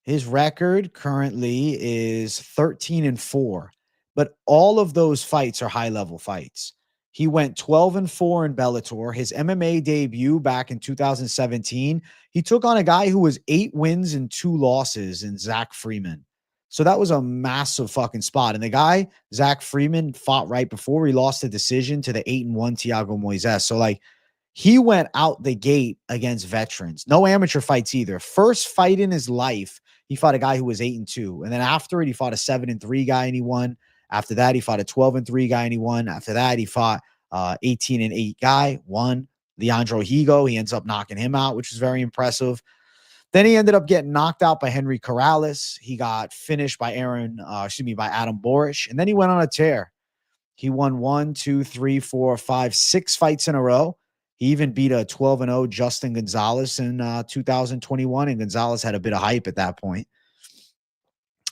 his record currently is 13-4, but all of those fights are high-level fights. He went 12-4 in Bellator. His MMA debut back in 2017, he took on a guy who was 8 wins and 2 losses in Zach Freeman. So that was a massive fucking spot. And the guy, Zach Freeman, fought right before he lost the decision to the 8-1 Thiago Moises. So like he went out the gate against veterans. No amateur fights either. First fight in his life, he fought a guy who was 8-2. And then after it, he fought a 7-3 guy and he won. After that, he fought a 12-3 guy and he won. After that, he fought 18-8 guy, won. Leandro Higo, he ends up knocking him out, which was very impressive. Then he ended up getting knocked out by Henry Corrales. He got finished by by Adam Borish. And then he went on a tear. He won 1, 2, 3, 4, 5, 6 fights in a row. He even beat a 12-0 Justin Gonzalez in 2021, and Gonzalez had a bit of hype at that point.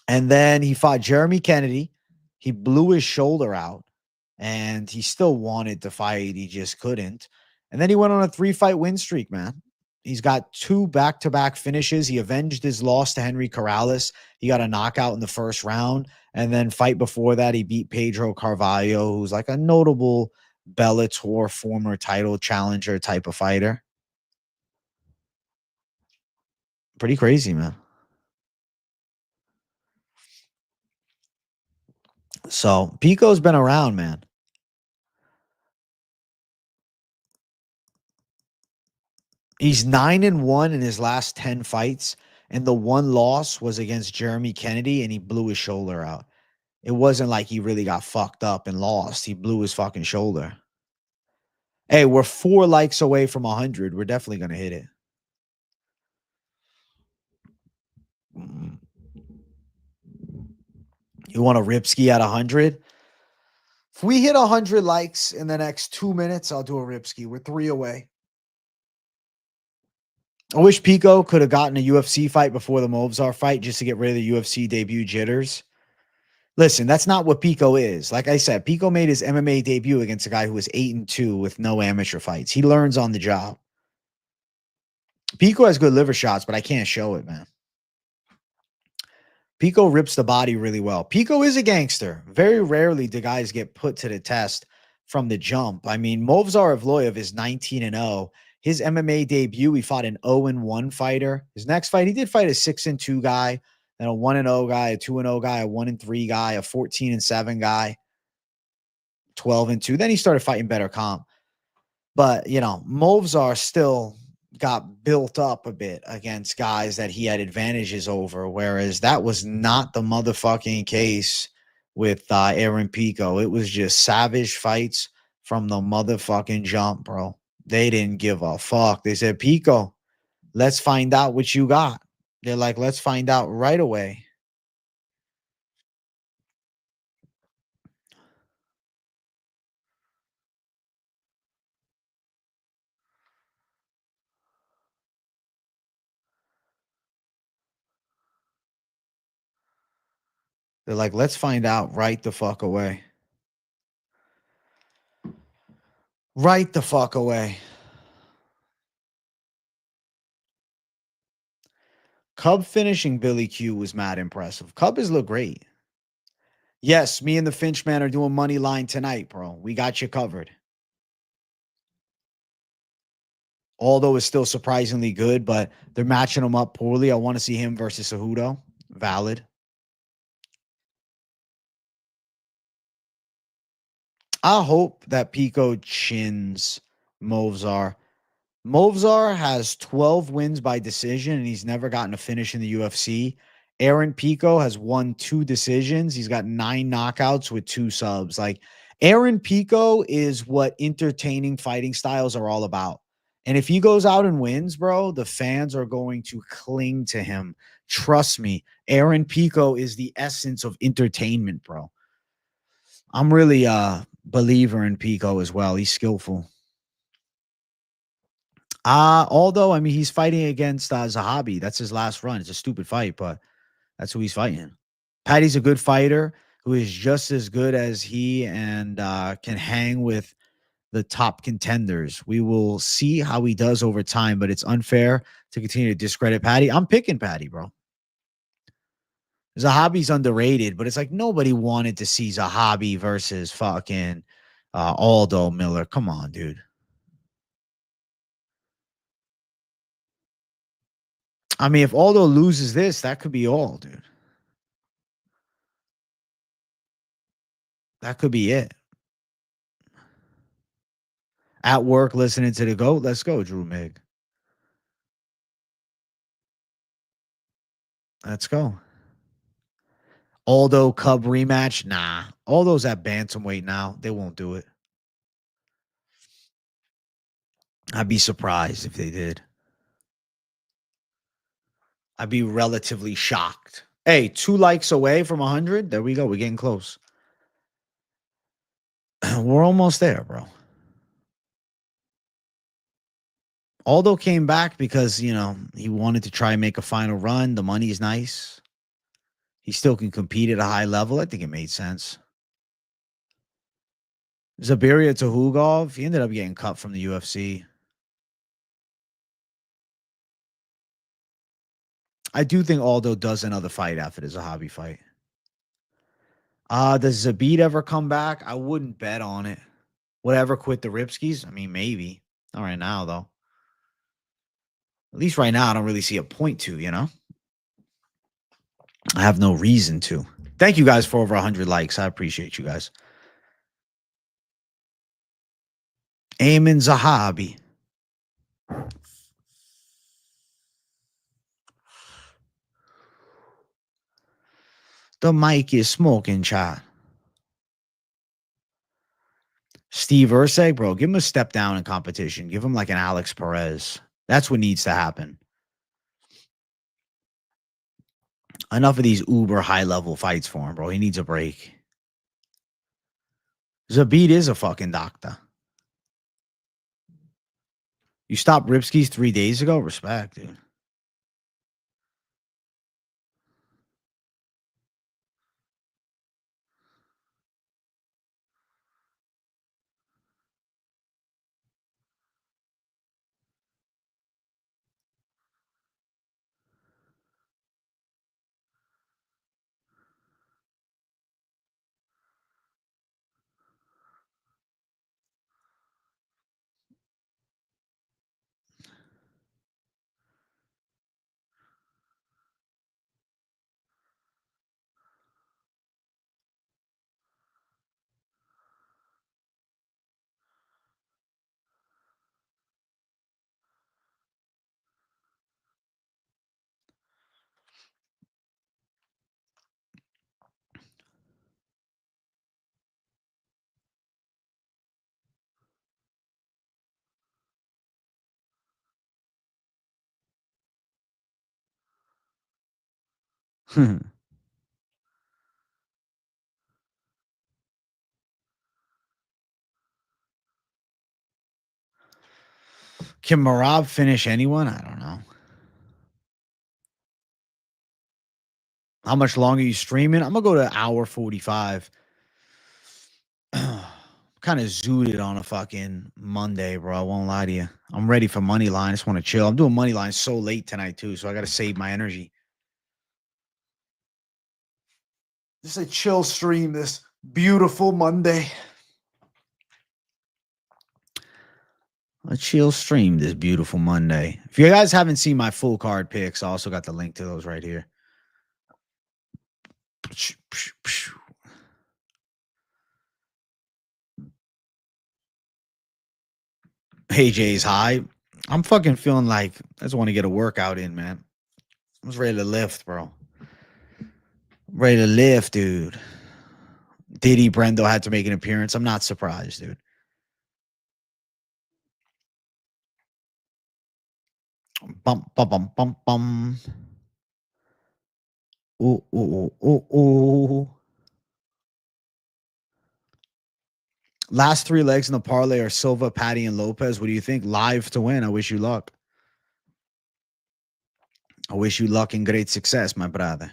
And then he fought Jeremy Kennedy. He blew his shoulder out, and he still wanted to fight. He just couldn't. And then he went on a 3-fight win streak, man. He's got 2 back-to-back finishes. He avenged his loss to Henry Corrales. He got a knockout in the first round. And then fight before that, he beat Pedro Carvalho, who's like a notable Bellator former title challenger type of fighter. Pretty crazy, man. So Pico's been around, man. He's 9-1 in his last 10 fights, and the one loss was against Jeremy Kennedy, and he blew his shoulder out. It wasn't like he really got fucked up and lost. He blew his fucking shoulder. Hey, we're 4 likes away from 100. We're definitely going to hit it. You want a Ripski at 100? If we hit 100 likes in the next 2 minutes, I'll do a Ripski. We're 3 away. I wish Pico could have gotten a UFC fight before the Movzar fight just to get rid of the UFC debut jitters. Listen, that's not what Pico is. Like I said, Pico made his MMA debut against a guy who was 8-2 with no amateur fights. He learns on the job. Pico has good liver shots, but I can't show it, man. Pico rips the body really well. Pico is a gangster. Very rarely do guys get put to the test from the jump. I mean, Movsar Evloev is 19-0. His MMA debut, he fought an 0-1 fighter. His next fight, he did fight a 6-2 guy, then a 1-0 guy, a 2-0 guy, a 1-3 guy, a 14-7 guy, 12-2. Then he started fighting better comp. But, you know, Movsar still got built up a bit against guys that he had advantages over, whereas that was not the motherfucking case with Aaron Pico. It was just savage fights from the motherfucking jump, bro. They didn't give a fuck. They said, Pico, let's find out what you got. They're like, let's find out right away. They're like, let's find out right the fuck away. Right the fuck away. Cub finishing Billy Q was mad impressive. Cub has looked great. Yes, me and the Finch man are doing Moneyline tonight, bro. We got you covered. Aldo is still surprisingly good, but they're matching him up poorly. I want to see him versus Cejudo. Valid. I hope that Pico chins Movsar. Movsar has 12 wins by decision, and he's never gotten a finish in the UFC. Aaron Pico has won 2 decisions. He's got 9 knockouts with 2 subs. Like, Aaron Pico is what entertaining fighting styles are all about. And if he goes out and wins, bro, the fans are going to cling to him. Trust me, Aaron Pico is the essence of entertainment, bro. I'm really a believer in Pico as well. He's skillful. Although, I mean, he's fighting against Zahabi. That's his last run. It's a stupid fight, but that's who he's fighting. Patty's a good fighter who is just as good as he and can hang with the top contenders. We will see how he does over time, but it's unfair to continue to discredit Patty. I'm picking Patty, bro. Zahabi's underrated, but it's like nobody wanted to see Zahabi versus fucking Aldo Miller. Come on, dude. I mean, if Aldo loses this, that could be all, dude. That could be it. At work, listening to the GOAT. Let's go, Drew Mig. Let's go. Aldo Cub rematch? Nah. Aldo's at bantamweight now. They won't do it. I'd be surprised if they did. I'd be relatively shocked. Hey, 2 likes away from 100. There we go. We're getting close. We're almost there, bro. Aldo came back because, you know, he wanted to try and make a final run. The money is nice. He still can compete at a high level. I think it made sense. Zabiria Tuhugov, he ended up getting cut from the UFC. I do think Aldo does another fight after the Zahabi fight. Does Zabid ever come back? I wouldn't bet on it. Would I ever quit the Ripskis? I mean, maybe. Not right now, though. At least right now, I don't really see a point to, you know? I have no reason to. Thank you guys for over 100 likes. I appreciate you guys. Ayman Zahabi. The mic is smoking, chat. Steve Urseg, bro, give him a step down in competition. Give him like an Alex Perez. That's what needs to happen. Enough of these uber high-level fights for him, bro. He needs a break. Zabid is a fucking doctor. You stopped Ripskis 3 days ago? Respect, dude. Can Marab finish anyone? I don't know. How much longer are you streaming? I'm gonna go to hour 45. Kind of zooted on a fucking Monday, bro. I won't lie to you. I'm ready for Moneyline. I just want to chill. I'm doing Moneyline so late tonight, too, so I got to save my energy. Just a chill stream this beautiful Monday. A chill stream this beautiful Monday. If you guys haven't seen my full card picks, I also got the link to those right here. Hey, Jay's high. I'm fucking feeling like I just want to get a workout in, man. I was ready to lift, bro. Ready to lift, dude. Diddy Brendo had to make an appearance. I'm not surprised, dude. Bum, bum, bum, bum, bum. Ooh, ooh, ooh, ooh, ooh. Last 3 legs in the parlay are Silva, Patty, and Lopes. What do you think? Live to win. I wish you luck. I wish you luck and great success, my brother.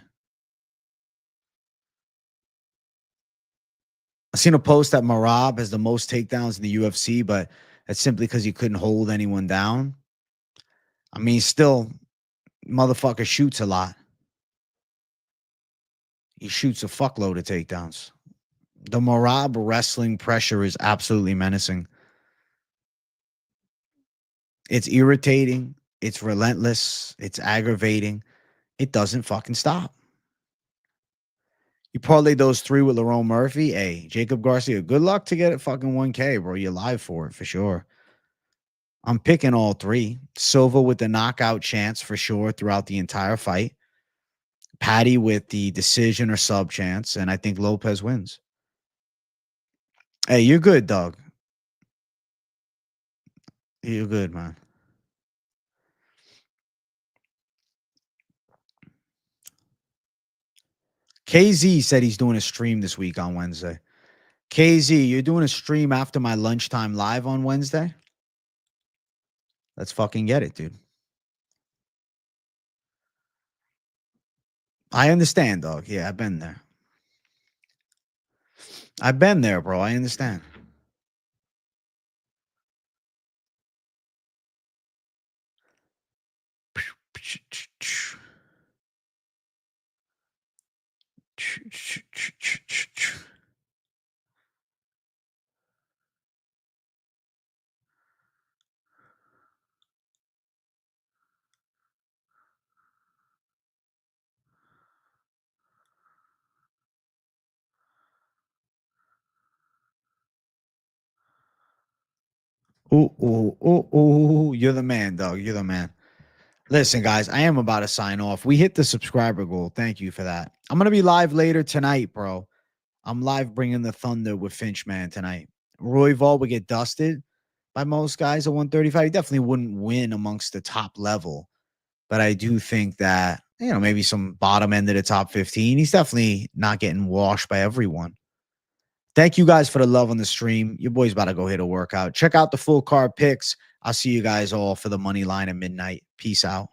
I seen a post that Marab has the most takedowns in the UFC, but that's simply because he couldn't hold anyone down. I mean, still, motherfucker shoots a lot. He shoots a fuckload of takedowns. The Marab wrestling pressure is absolutely menacing. It's irritating. It's relentless. It's aggravating. It doesn't fucking stop. You parlay those 3 with Lerone Murphy. Hey, Jacob Garcia, good luck to get it fucking 1K, bro. You're live for it for sure. I'm picking all 3. Silva with the knockout chance for sure throughout the entire fight. Patty with the decision or sub chance. And I think Lopes wins. Hey, you're good, Doug. You're good, man. KZ said he's doing a stream this week on Wednesday. KZ, you're doing a stream after my lunchtime live on Wednesday? Let's fucking get it, dude. I understand, dog. Yeah, I've been there. I've been there, bro. I understand. Ooh, ooh, ooh, ooh. You're the man, dog. You're the man. Listen, guys, I am about to sign off. We hit the subscriber goal. Thank you for that. I'm going to be live later tonight, bro. I'm live bringing the thunder with Finchman tonight. Royval would get dusted by most guys at 135. He definitely wouldn't win amongst the top level. But I do think that, maybe some bottom end of the top 15. He's definitely not getting washed by everyone. Thank you guys for the love on the stream. Your boy's about to go hit a workout. Check out the full card picks. I'll see you guys all for the money line at midnight. Peace out.